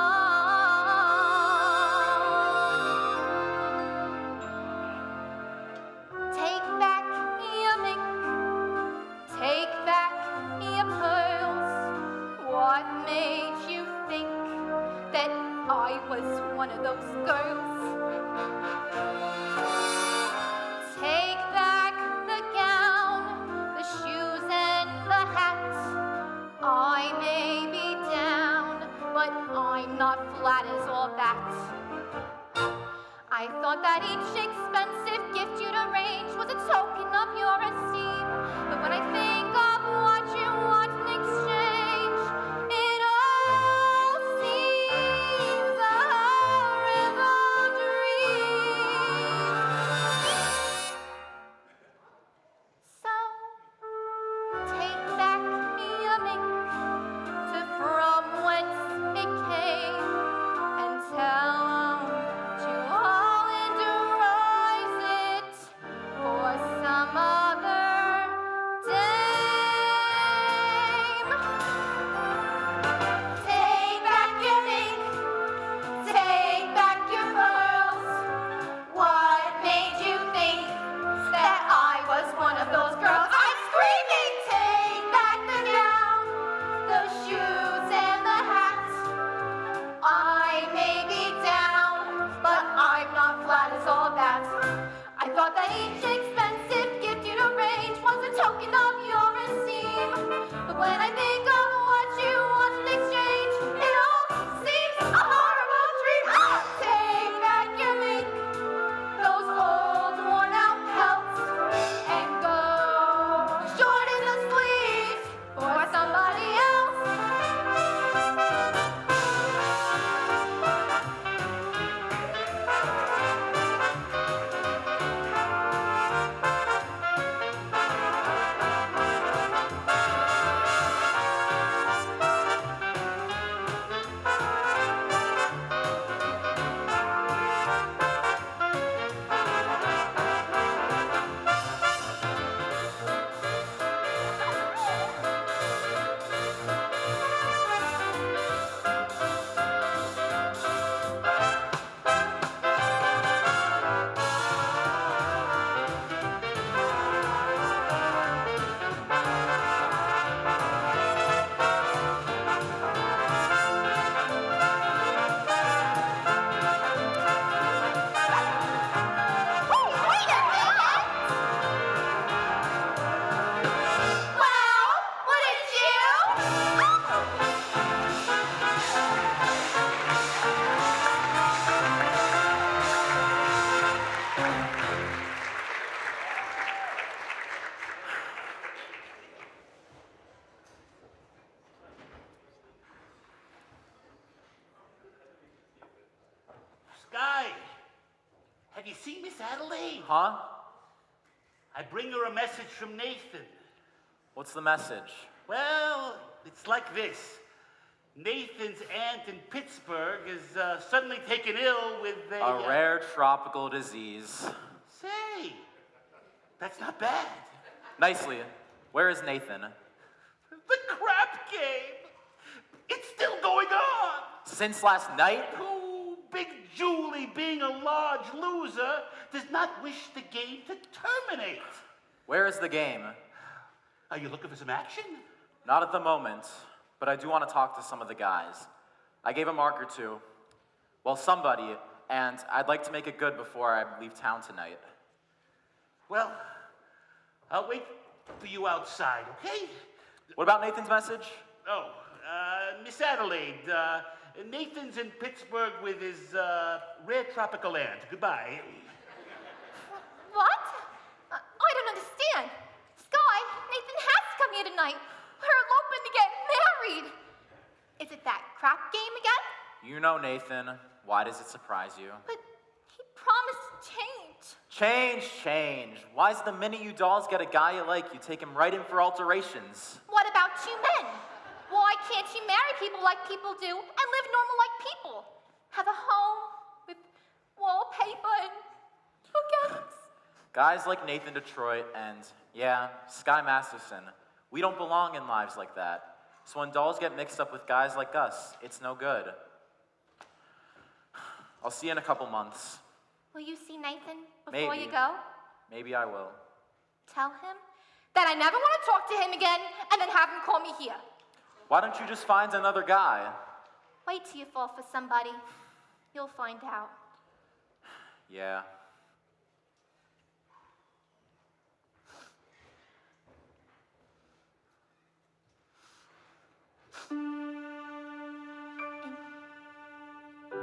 take back your mink, take back your pearls. What made you think that I was one of those girls? Take back the gown, the shoes, and the hat. I may be down, but I'm not flat as all that. I thought that each expensive gift you'd arrange was a token of your esteem. But when I think of what you want in exchange, it all seems a horrible dream. So, take back your mink to from whence it came, and tell to all endurize it for some other dame. Take back your mink, take back your pearls. What made you think that I was one of those girls? I'm screaming! Take back the gown, the shoes, and the hat. I may be down, but I'm not flat as all that. I thought that each expensive gift you'd arrange was a token of your esteem. But when I think of what you want in exchange, it all seems a horrible dream. Ah! Take back your mink, those old worn out pelts, and go short in the sleeves for somebody else. Sky, have you seen Miss Adelaide? Huh? I bring her a message from Nathan. What's the message? Well, it's like this. Nathan's aunt in Pittsburgh is suddenly taken ill with A rare tropical disease. Say, that's not bad. Nicely. Where is Nathan? The crap game. It's still going on. Since last night? Oh, Big Julie, being a large loser, does not wish the game to terminate. Where is the game? Are you looking for some action? Not at the moment, but I do want to talk to some of the guys. I gave a mark or two. Well, somebody, and I'd like to make it good before I leave town tonight. Well, I'll wait for you outside, okay? What about Nathan's message? Oh, Miss Adelaide, Nathan's in Pittsburgh with his rare tropical aunt. Goodbye. What? I don't understand. Sky, Nathan has to come here tonight. We're eloping to get married. Is it that crap game again? You know Nathan. Why does it surprise you? But he promised to Change. Why's the minute you dolls get a guy you like, you take him right in for alterations? What about you men? Why can't you marry people like people do and live normal like people? Have a home with wallpaper and bookends. Guys like Nathan Detroit and, yeah, Sky Masterson, we don't belong in lives like that. So when dolls get mixed up with guys like us, it's no good. I'll see you in a couple months. Will you see Nathan before Maybe. you go? Maybe I will. Tell him that I never want to talk to him again and then have him call me here. Why don't you just find another guy? Wait till you fall for somebody. You'll find out. Yeah.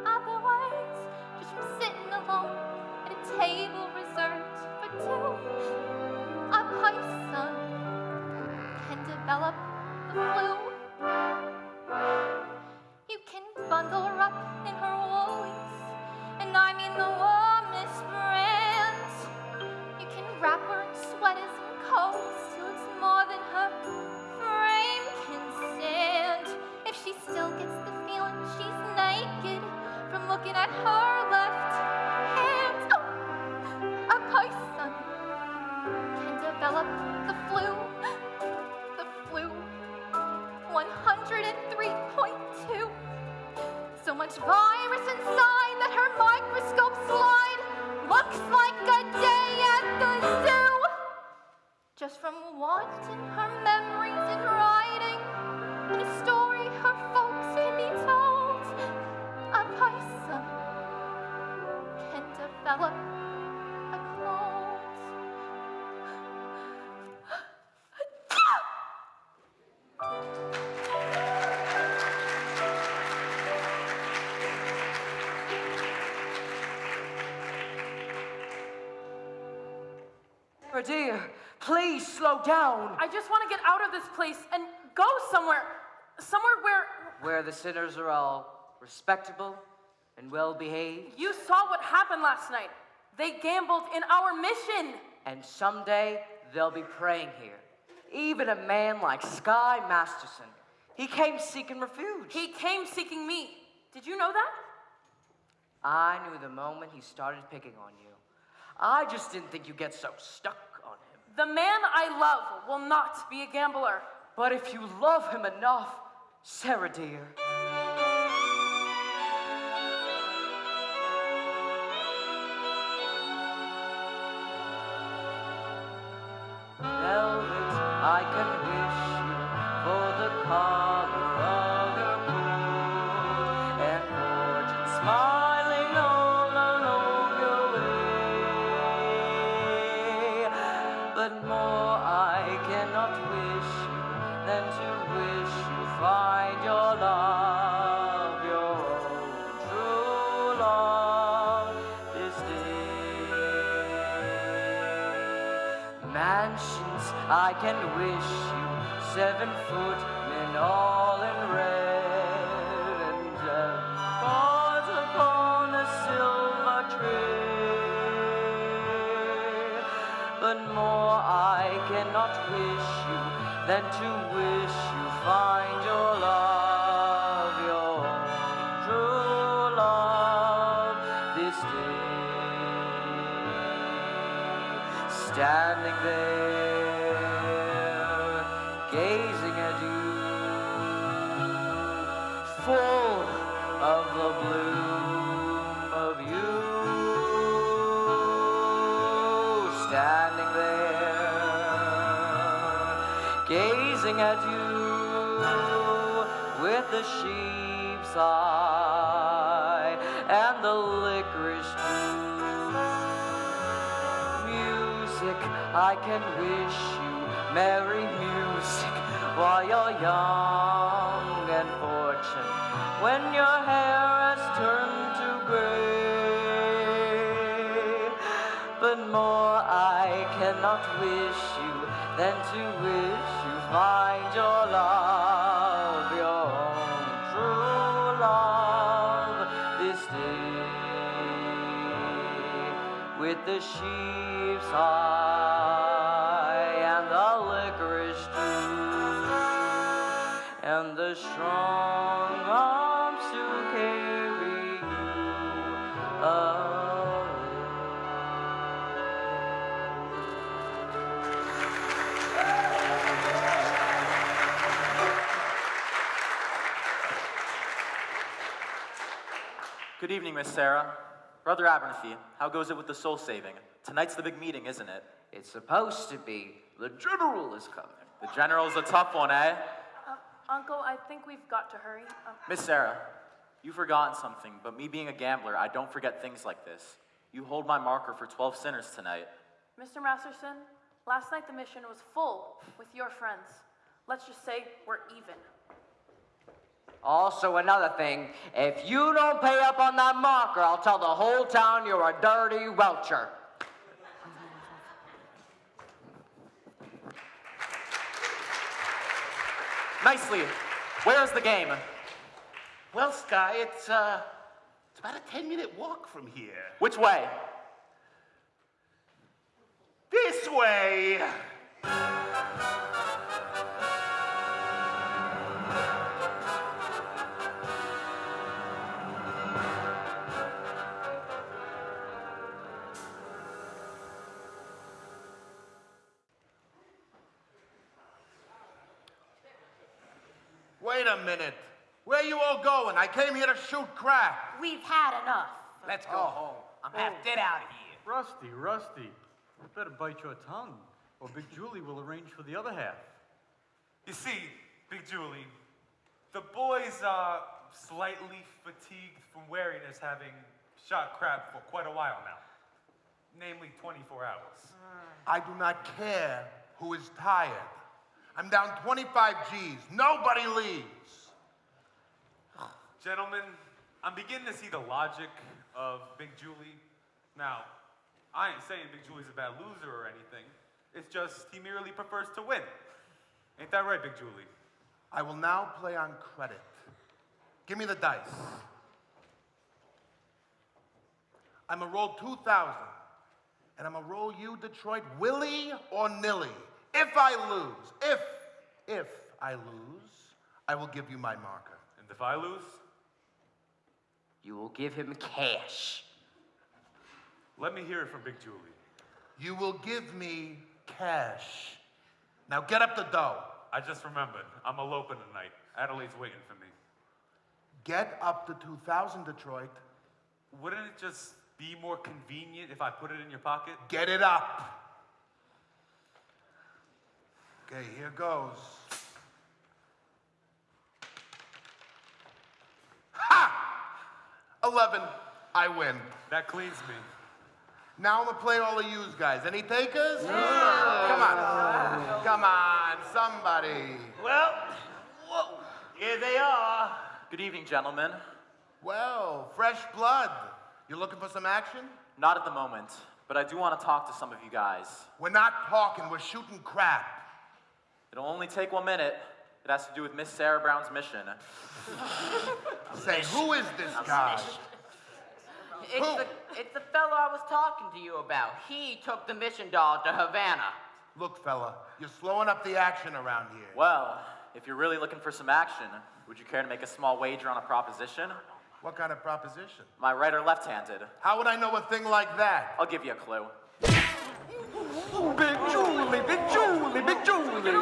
Otherwise, just from sitting alone at a table reserved for two, a person can develop the flu. You can bundle her up in her woolies, and I mean the warmest brand. You can wrap her in sweaters and coats till it's more than her frame can stand. If she still gets the feeling she's naked from looking at her left hand, a person can develop the flu. The flu. 103.2. So much virus inside that her microscope slide looks like a day at the zoo. Just from watching her memories in writing, and a story her folks can be told, a person can develop a cold. Oh dear, please slow down. I just want to get out of this place and go somewhere where Where the sinners are all respectable and well behaved. you saw what happened last night. They gambled in our mission. And someday they'll be praying here. Even a man like Sky Masterson. He came seeking refuge. He came seeking me. Did you know that? I knew the moment he started picking on you. I just didn't think you'd get so stuck on him. The man I love will not be a gambler. But if you love him enough, Sarah dear. Velvet, I can wish you for the color of your coat, and fortune smiling all along your way. But more I cannot wish you than to wish you find your love, your own true love this day. Mansions I can wish you, 7 footmen all in red, and cards upon a silver tray. But more I cannot wish you than to wish you find your love, your own true love this day. Standing there, gazing at you, full of the bloom of you. Standing there, gazing at you with the sheep's eye and the licorice dew. Music, I can wish you merry music while you're young, and fortune when your hair has turned to gray. But more I cannot wish you than to wish you find your love, your own true love this day. with the sheep's eye and the licorice juice and the strong arms to carry you away. Good evening, Miss Sarah. Brother Abernathy, how goes it with the soul saving? Tonight's the big meeting, isn't it? It's supposed to be. The general is coming. The general's a tough one, eh? Uncle, I think we've got to hurry. Miss Sarah, you've forgotten something, but me being a gambler, I don't forget things like this. You hold my marker for 12 sinners tonight. Mr. Masterson, last night the mission was full with your friends. Let's just say we're even. Also, another thing, if you don't pay up on that marker, I'll tell the whole town you're a dirty welcher. Nicely. Where's the game? Well, Sky, it's about a 10-minute walk from here. Which way? This way. Wait a minute. Where you all going? I came here to shoot crap. We've had enough. Let's go home. I'm half dead out of here. Rusty, you better bite your tongue, or Big Julie will arrange for the other half. You see, Big Julie, the boys are slightly fatigued from wariness, having shot crab for quite a while now. Namely 24 hours. I do not care who is tired. I'm down 25 G's. Nobody leaves. Gentlemen, I'm beginning to see the logic of Big Julie. Now, I ain't saying Big Julie's a bad loser or anything. It's just he merely prefers to win. Ain't that right, Big Julie? I will now play on credit. Give me the dice. I'm gonna roll 2,000. And I'm gonna roll you, Detroit, willy or nilly. If I lose, if I lose, I will give you my marker. And if I lose? You will give him cash. Let me hear it from Big Julie. You will give me cash. Now get up the dough. I just remembered, I'm eloping tonight. Adelaide's waiting for me. Get up the 2,000, Detroit. Wouldn't it just be more convenient if I put it in your pocket? Get it up. Okay, here goes. Ha! 11. I win. That cleans me. Now I'm gonna play all of yous guys. Any takers? Come on. Come on, somebody. Well, whoa, here they are. Good evening, gentlemen. Well, fresh blood. You looking for some action? Not at the moment, but I do want to talk to some of you guys. We're not talking, we're shooting crap. It'll only take 1 minute. It has to do with Miss Sarah Brown's mission. Say, who is this guy? It's the fellow I was talking to you about. He took the mission doll to Havana. Look, fella, you're slowing up the action around here. Well, if you're really looking for some action, would you care to make a small wager on a proposition? What kind of proposition? My right or left-handed? How would I know a thing like that? I'll give you a clue. Big Julie, Big Julie, Big Julie.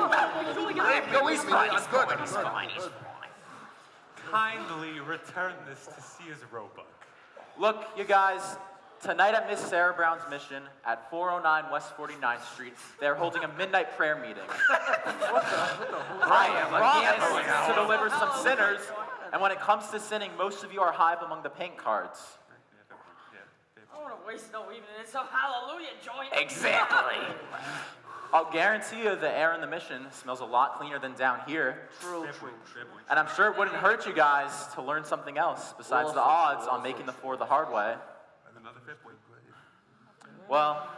No, he's fine, he's good. Kindly return this to Sears Roebuck. Look, you guys, tonight at Miss Sarah Brown's mission at 409 West 49th Street, they're holding a midnight prayer meeting. I promise to deliver some sinners, and when it comes to sinning, most of you are high up among the paint cards. I don't want to waste no evening in some hallelujah joint. Exactly. I'll guarantee you the air in the mission smells a lot cleaner than down here. True. And I'm sure it wouldn't hurt you guys to learn something else besides the odds on making the four the hard way. Another fifth point. Well,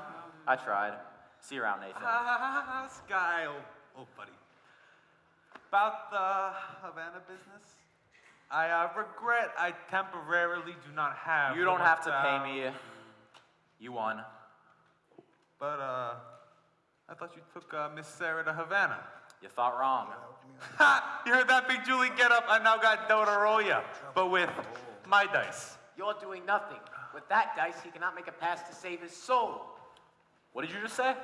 I tried. See you around, Nathan. Sky, oh buddy. About the Havana business, I regret I temporarily do not have. You don't have to pay me. You won. But, I thought you took Miss Sarah to Havana. You thought wrong. Ha! You heard that, Big Julie? Get up. I now got dough to roll ya, but with my dice. You're doing nothing. With that dice, he cannot make a pass to save his soul. What did you just say?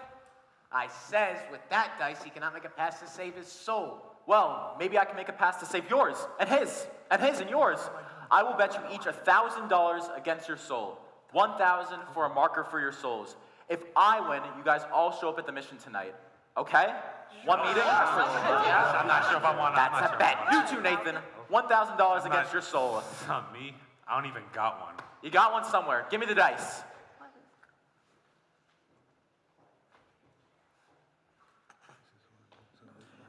I says, with that dice, he cannot make a pass to save his soul. Well, maybe I can make a pass to save yours, and his, and yours. I will bet you each $1,000 against your soul. 1,000 for a marker for your souls. If I win, you guys all show up at the mission tonight. Okay? One meeting? I'm not sure if I want to. That's a bet. You too, Nathan. $1,000 against your soul. It's not me. I don't even got one. You got one somewhere. Give me the dice.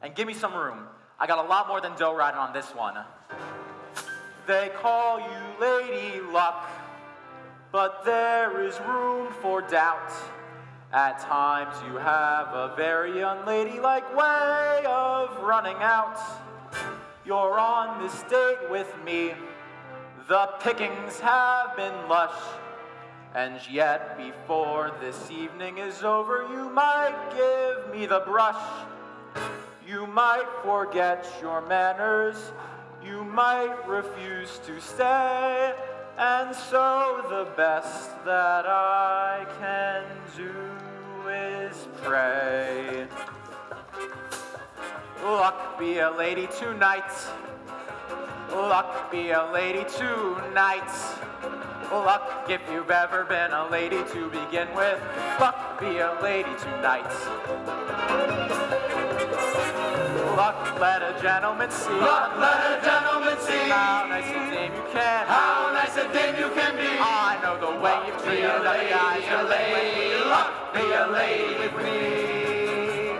And give me some room. I got a lot more than dough riding on this one. They call you Lady Luck, but there is room for doubt. At times you have a very unladylike way of running out. You're on this date with me. The pickings have been lush. And yet before this evening is over, you might give me the brush. You might forget your manners. You might refuse to stay. And so the best that I can do is pray. Luck be a lady tonight. Luck be a lady tonight. Luck if you've ever been a lady to begin with. Luck be a lady tonight. Luck let a gentleman see. Luck let a gentleman see. How nice a dame you can. How nice a dame you can be. I know the way you've treated other guys. Be a lady, luck, be a lady with me.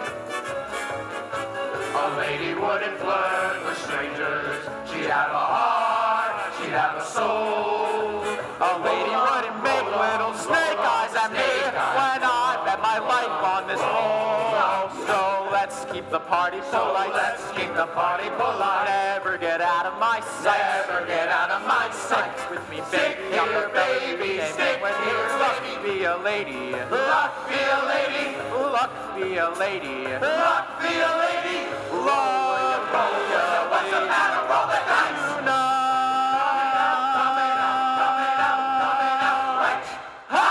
A lady wouldn't flirt with strangers. She'd have a heart, she'd have a soul. A lady wouldn't make little snake eyes at me when I bet my life on this roll. So let's keep the party polite. Let's keep the party polite. Never get out of my sight. Never get out of my sight. Stick with me, Stick baby. here, baby. Stick when here, you luck baby. be a lady. Luck be a lady. Luck be a lady. Luck be a lady. Luck be a lady. What's the matter? Roll the dice. Coming out, right. Ha!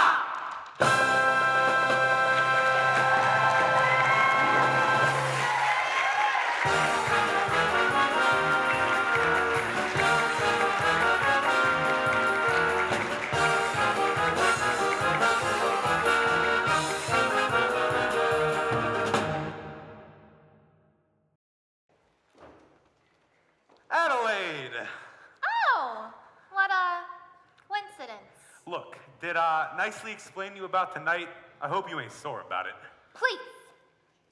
Adelaide! Oh, what a coincidence. Look, did nicely explain to you about tonight? I hope you ain't sore about it. Please,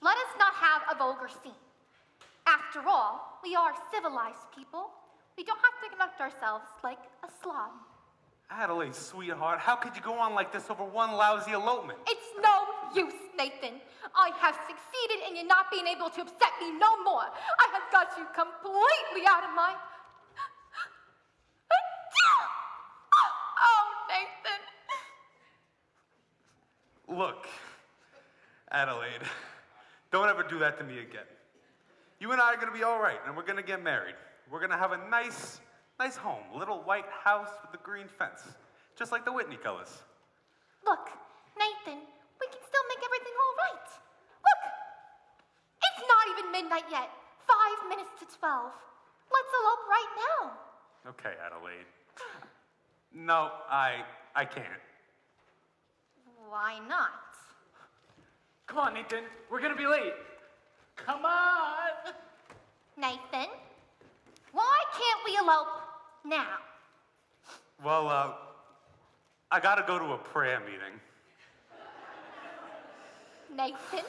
let us not have a vulgar scene. After all, we are civilized people. We don't have to conduct ourselves like a slob. Adelaide, sweetheart, how could you go on like this over one lousy elopement? It's no use, Nathan. I have succeeded in you not being able to upset me no more. I have got you completely out of my... Oh, Nathan. Look, Adelaide, don't ever do that to me again. You and I are gonna be all right, and we're gonna get married. We're gonna have a nice home, a little white house with a green fence, just like the Whitney colors. Look, Nathan, we can still make everything all right. Look, it's not even midnight yet. 5 minutes to 12. Let's elope right now. Okay, Adelaide. No, I can't. Why not? Come on, Nathan. We're gonna be late. Come on. Nathan, why can't we elope now? Well, I gotta go to a prayer meeting. Nathan,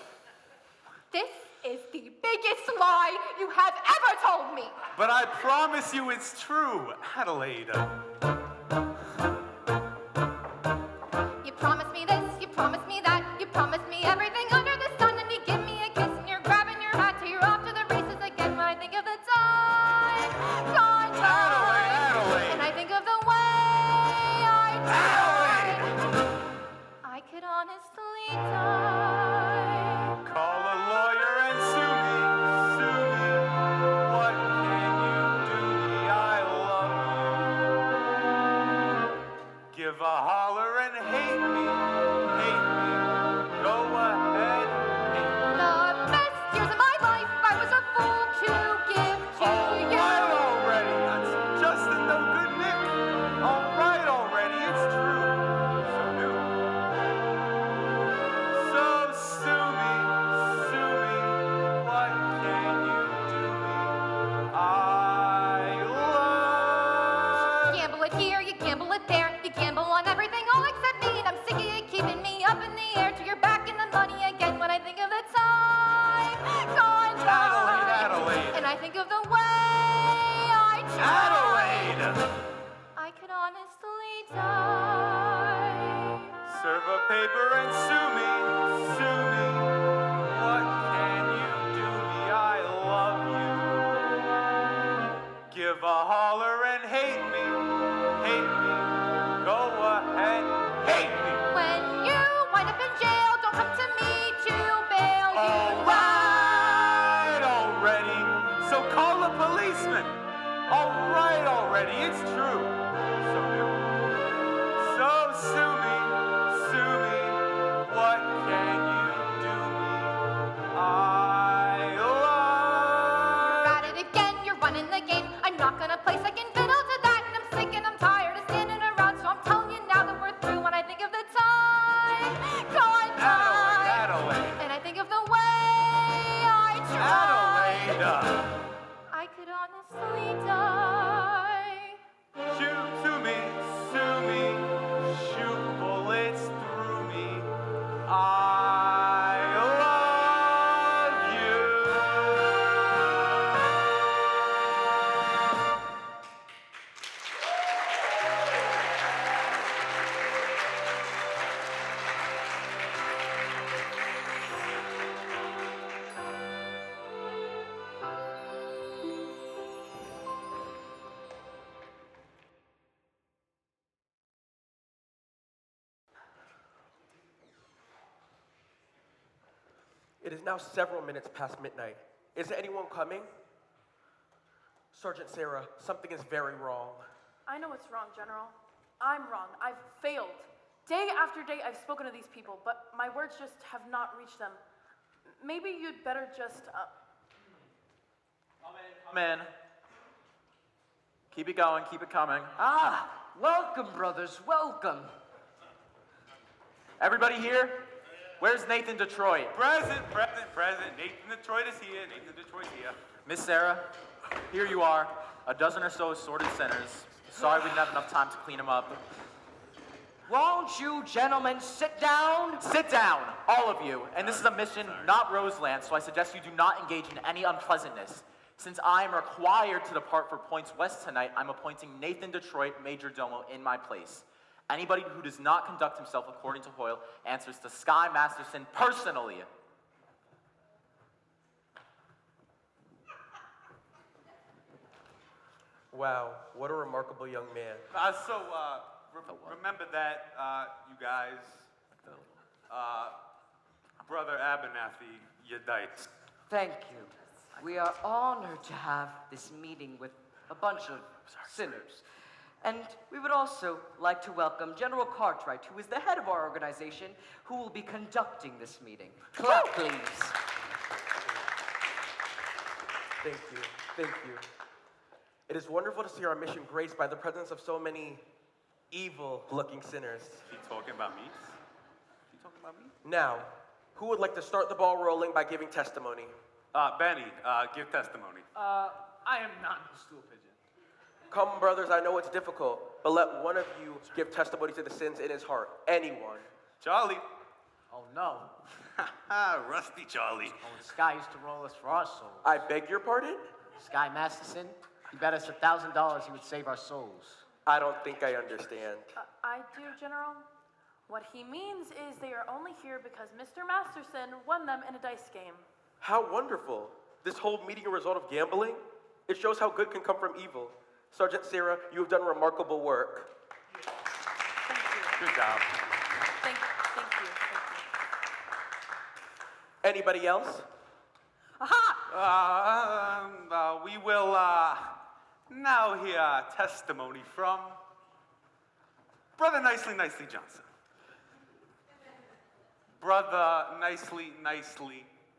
this is the biggest lie you have ever told me. But I promise you it's true, Adelaide. You promised me this, you promised me that, you promised me everything under the sun, and you give me a kiss, and you're grabbing your hat till you're off to the races again. When I think of the time, Adelaide. and I think of the way I tried. honestly die. Call a lawyer and sue me, sue me. What can you do me? I love you. Give a holler and hate me, hate me. Go ahead, hate me. The best years of my life I was a fool to give to you. Right already, that's just a no good Nick. All right already, it's true. So new. So sue me, sue me. What can you do me? I love. Gamble it here, you gamble it there, you gamble on everything all except me, and I'm sick of you keeping me up in the air till you're back in the money again when I think of the time gone by. Adelaide. And I think of the way I tried. Adelaide. I could honestly die. Serve a paper and sue me, sue me. What can you do me? I love you. Give a holler and hate me, hate me. Go ahead, hate me. When you wind up in jail, don't come to me to bail you All right already. So call a policeman. All right already. It's true. So new. So sue me, sue me. What can you do me? I love. You're at it again, you're running the game. I'm not gonna play second fiddle to that, and I'm sick and I'm tired of standing around. So I'm telling you now that we're through when I think of the time gone by. Adelaide. And I think of the way I tried. Adelaide. I could honestly die. Sue me, sue me. Shoot bullets through me. I love you. It is now several minutes past midnight. Is anyone coming? Sergeant Sarah, something is very wrong. I know what's wrong, General. I'm wrong. I've failed. Day after day, I've spoken to these people, but my words just have not reached them. Maybe you'd better just, Come in. Keep it going, keep it coming. Ah, welcome, brothers, welcome. Everybody here? Where's Nathan Detroit? Present. Nathan Detroit is here. Nathan Detroit's here. Miss Sarah, here you are. A dozen or so assorted sinners. Sorry we didn't have enough time to clean them up. Won't you gentlemen sit down? Sit down, all of you. And this is a mission, not Roseland, so I suggest you do not engage in any unpleasantness. Since I am required to depart for Points West tonight, I'm appointing Nathan Detroit Major Domo in my place. Anybody who does not conduct himself according to Hoyle answers to Sky Masterson personally. Wow, what a remarkable young man. Remember that, you guys, Brother Abernathy, you died. Thank you. We are honored to have this meeting with a bunch of sinners. And we would also like to welcome General Cartwright, who is the head of our organization, who will be conducting this meeting. Clap, please. Thank you. It is wonderful to see our mission graced by the presence of so many evil-looking sinners. He talking about me? Now, who would like to start the ball rolling by giving testimony? Benny, give testimony. I am not no stool pigeon. Come, brothers, I know it's difficult, but let one of you give testimony to the sins in his heart. Anyone. Charlie. Oh no. Rusty Charlie. Oh, Sky used to roll us for our souls. I beg your pardon? Sky Masterson, he bet us $1,000 he would save our souls. I don't think I understand. I do, General. What he means is they are only here because Mr. Masterson won them in a dice game. How wonderful. This whole meeting a result of gambling? It shows how good can come from evil. Sergeant Sarah, you have done remarkable work. Thank you. Good job. Thank you. Anybody else? We will now hear testimony from Brother Nicely Johnson. Brother Nicely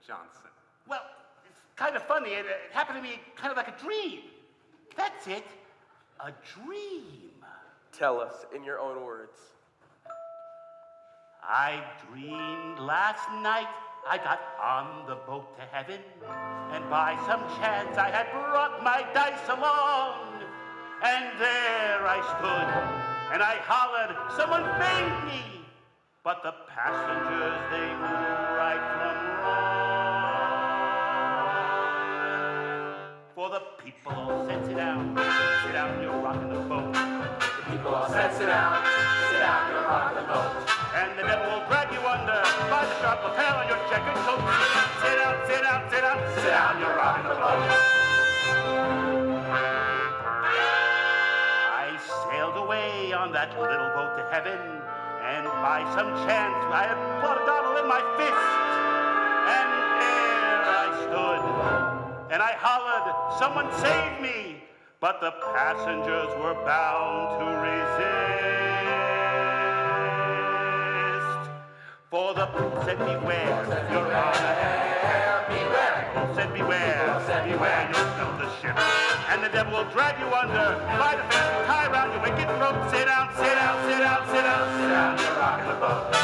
Johnson. Well, it's kind of funny. It happened to me kind of like a dream. That's it. A dream. Tell us in your own words. I dreamed last night I got on the boat to heaven, and by some chance I had brought my dice along. And there I stood, and I hollered, someone made me. But the passengers, they knew right from wrong. For the people all said, sit down, you're rocking the boat. The people all said, sit down, you're rocking the boat. And the devil will drag you under by the sharp lapel on your checkered coat. Sit down, you're rocking the boat. I sailed away on that little boat to heaven, and by some chance I had brought a dollar in my fist. And there I stood, and I hollered, someone save me! But the passengers were bound to resist. For the poop said, beware, you're on air, beware. The poop said, beware, you'll fill the ship. And the devil will drag you under by the fence and tie around your wicked throat. Sit down, you're rocking the boat.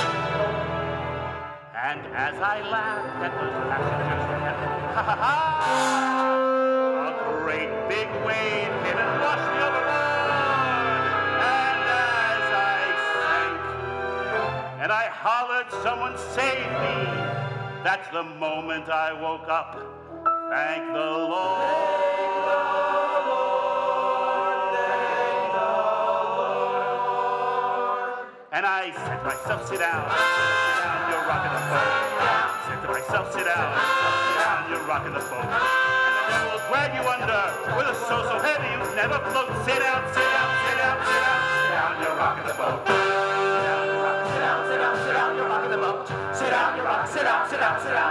And as I laughed at those passengers from heaven, ha ha ha, a great big wave came and washed me overboard. And as I sank, and I hollered, someone save me, that's the moment I woke up. Thank the Lord. And I said to myself, sit down, you're rocking the boat. I said to myself, sit down, you're rocking the boat. And the devil will drag you under with a so heavy you never float. Sit down, you're rocking the boat. Sit down, you're rocking the boat. Sit down,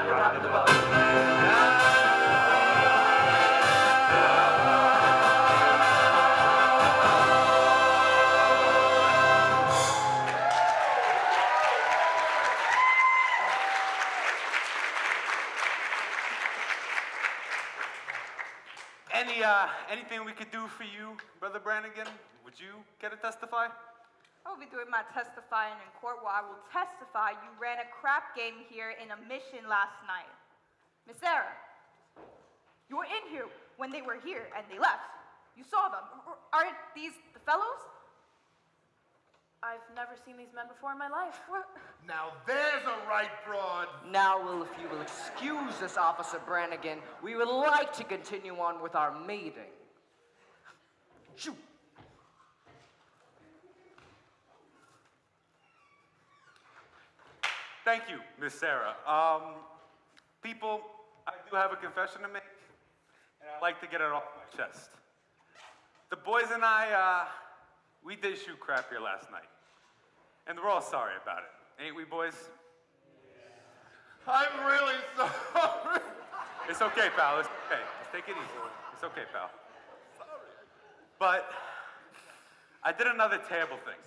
you're rocking the boat. Anything we could do for you, Brother Brannigan? Would you care to testify? I will be doing my testifying in court where I will testify you ran a crap game here in a mission last night. Miss Sarah, you were in here when they were here and they left. You saw them. Aren't these the fellows? I've never seen these men before in my life. Now there's a right broad. Now, if you will excuse us, Officer Brannigan, we would like to continue on with our meeting. Shoot. Thank you, Miss Sarah. People, I do have a confession to make, and I'd like to get it off my chest. The boys and I, we did shoot crap here last night. And we're all sorry about it. Ain't we, boys? I'm really sorry. It's okay, pal. It's okay. Just take it easy. It's okay, pal. But I did another terrible thing.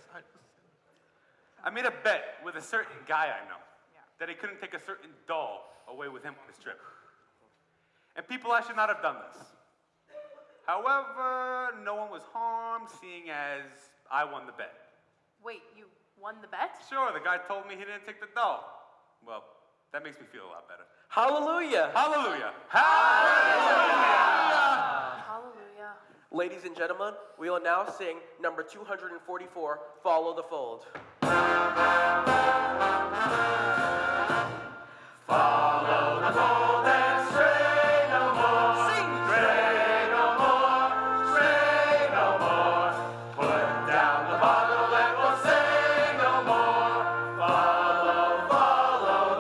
I made a bet with a certain guy I know that he couldn't take a certain doll away with him on his trip. And people, I should not have done this. However, no one was harmed, seeing as I won the bet. Wait, you won the bet? Sure, the guy told me he didn't take the doll. Well, that makes me feel a lot better. Hallelujah! Hallelujah! Hallelujah. Ladies and gentlemen, we will now sing number 244, Follow the Fold. Follow the fold and stray no more. Sing, stray no more, stray no more. Put down the bottle and we'll say no more. Follow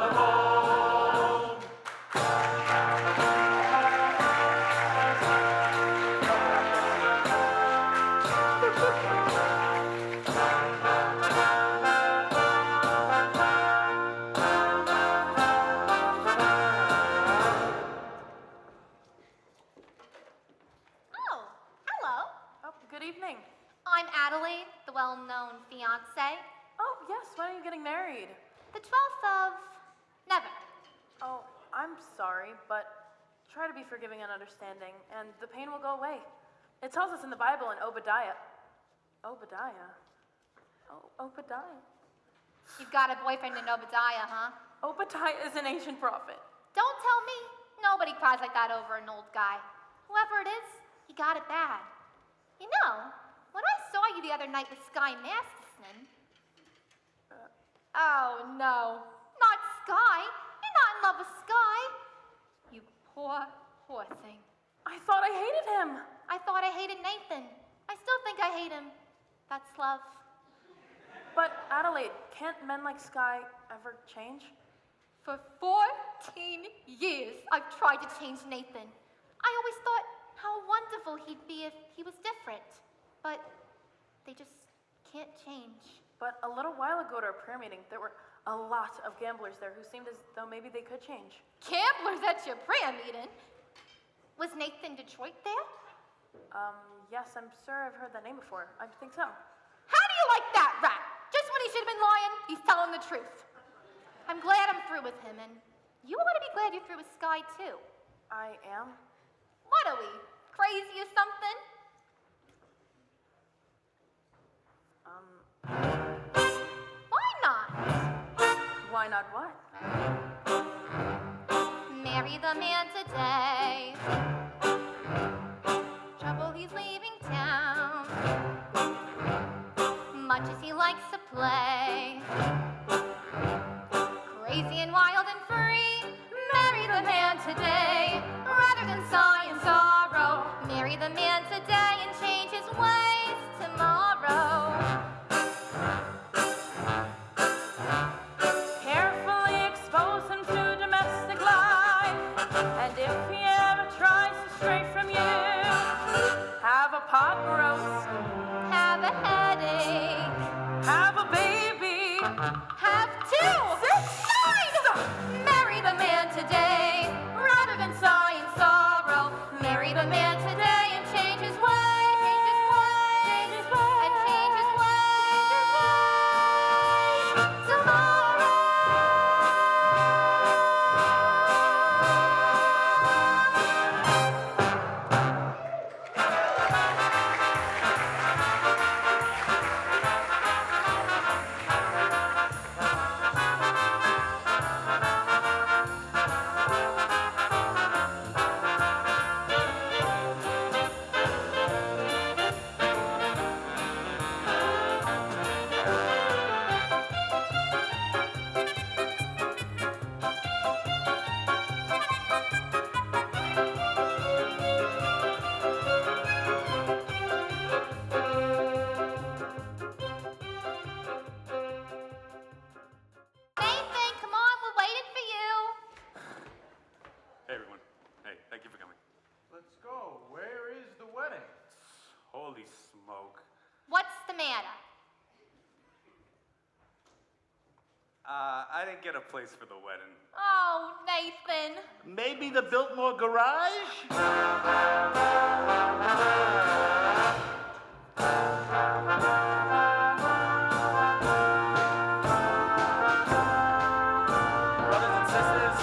the fold. well-known fiancé. Oh, yes, when are you getting married? The 12th of never. Oh, I'm sorry, but try to be forgiving and understanding, and the pain will go away. It tells us in the Bible in Obadiah. Obadiah? Oh, Obadiah. You've got a boyfriend in Obadiah, huh? Obadiah is an ancient prophet. Don't tell me. Nobody cries like that over an old guy. Whoever it is, he got it bad. You know, when I saw you the other night with Sky Masterson... oh, no. Not Sky. You're not in love with Sky. You poor, poor thing. I thought I hated him. I thought I hated Nathan. I still think I hate him. That's love. But, Adelaide, can't men like Sky ever change? For 14 years, I've tried to change Nathan. I always thought how wonderful he'd be if he was different. But they just can't change. But a little while ago at our prayer meeting, there were a lot of gamblers there who seemed as though maybe they could change. Gamblers at your prayer meeting? Was Nathan Detroit there? Yes, I'm sure I've heard that name before. I think so. How do you like that rat? Just when he should have been lying, he's telling the truth. I'm glad I'm through with him, and you ought to be glad you're through with Sky, too. I am? What are we, crazy or something? Why not? Why not what? Marry the man today. Trouble he's leaving town. Much as he likes to play. Crazy and wild and free. Marry the man today. Rather than sigh and sorrow. Marry the man today and change his ways tomorrow. Carefully expose him to domestic life. And if he ever tries to stray from you, have a pot roast, Have a headache. have a baby, Have two. 6, 9. Marry the man today. Rather than sigh and sorrow. Marry the man today and change his ways. Change his ways. And change his ways. Tomorrow. Nathan, come on, we're waiting for you. Hey, everyone. Hey, thank you for coming. Let's go. Where is the wedding? Holy smoke. What's the matter? I didn't get a place for the wedding. Oh, Nathan. Maybe the Biltmore Garage? Brothers and sisters,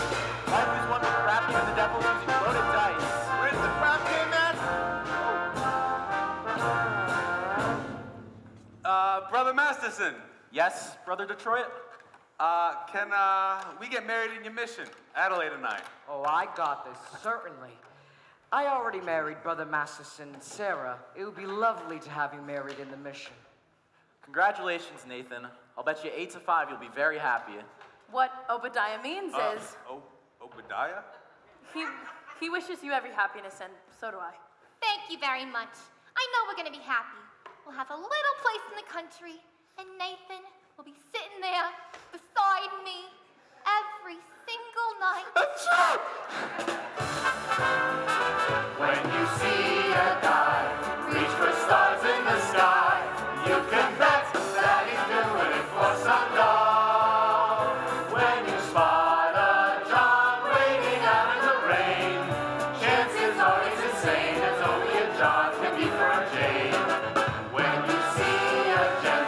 life is one big crap game and the devil's using loaded dice. Where's the crap game at? Brother Masterson, Yes, Brother Detroit? can we get married in your mission, Adelaide and I? Oh, I got this, certainly. I already married Brother Masterson and Sarah. It would be lovely to have you married in the mission. Congratulations, Nathan. I'll bet you 8 to 5 you'll be very happy. What Obadiah means is Obadiah? he wishes you every happiness, and so do I. Thank you very much. I know we're going to be happy. We'll have a little place in the country, and Nathan will be sitting there beside me every single night. When you see a guy reach for stars in the sky, you can bet that he's doing it for some doll. When you spot a John waiting out in the rain, chances are he's insane. It's only a John can be for a Jane. When you see a gentleman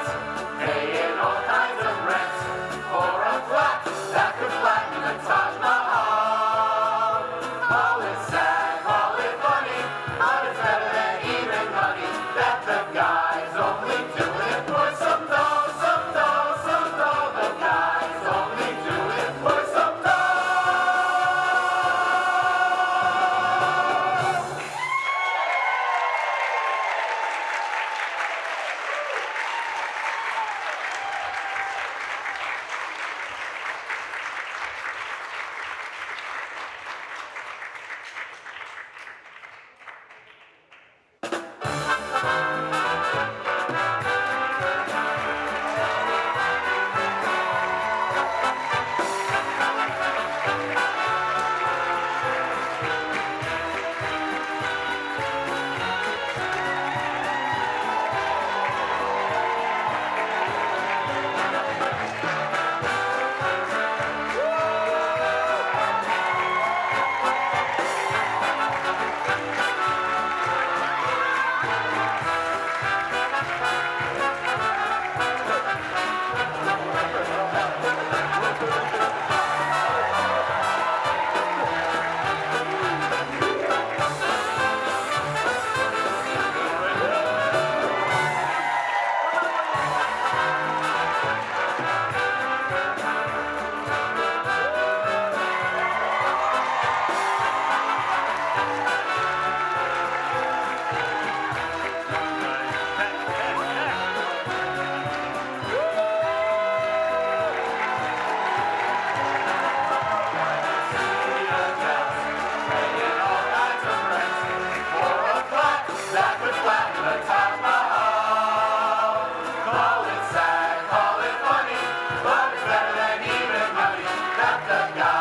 the guy.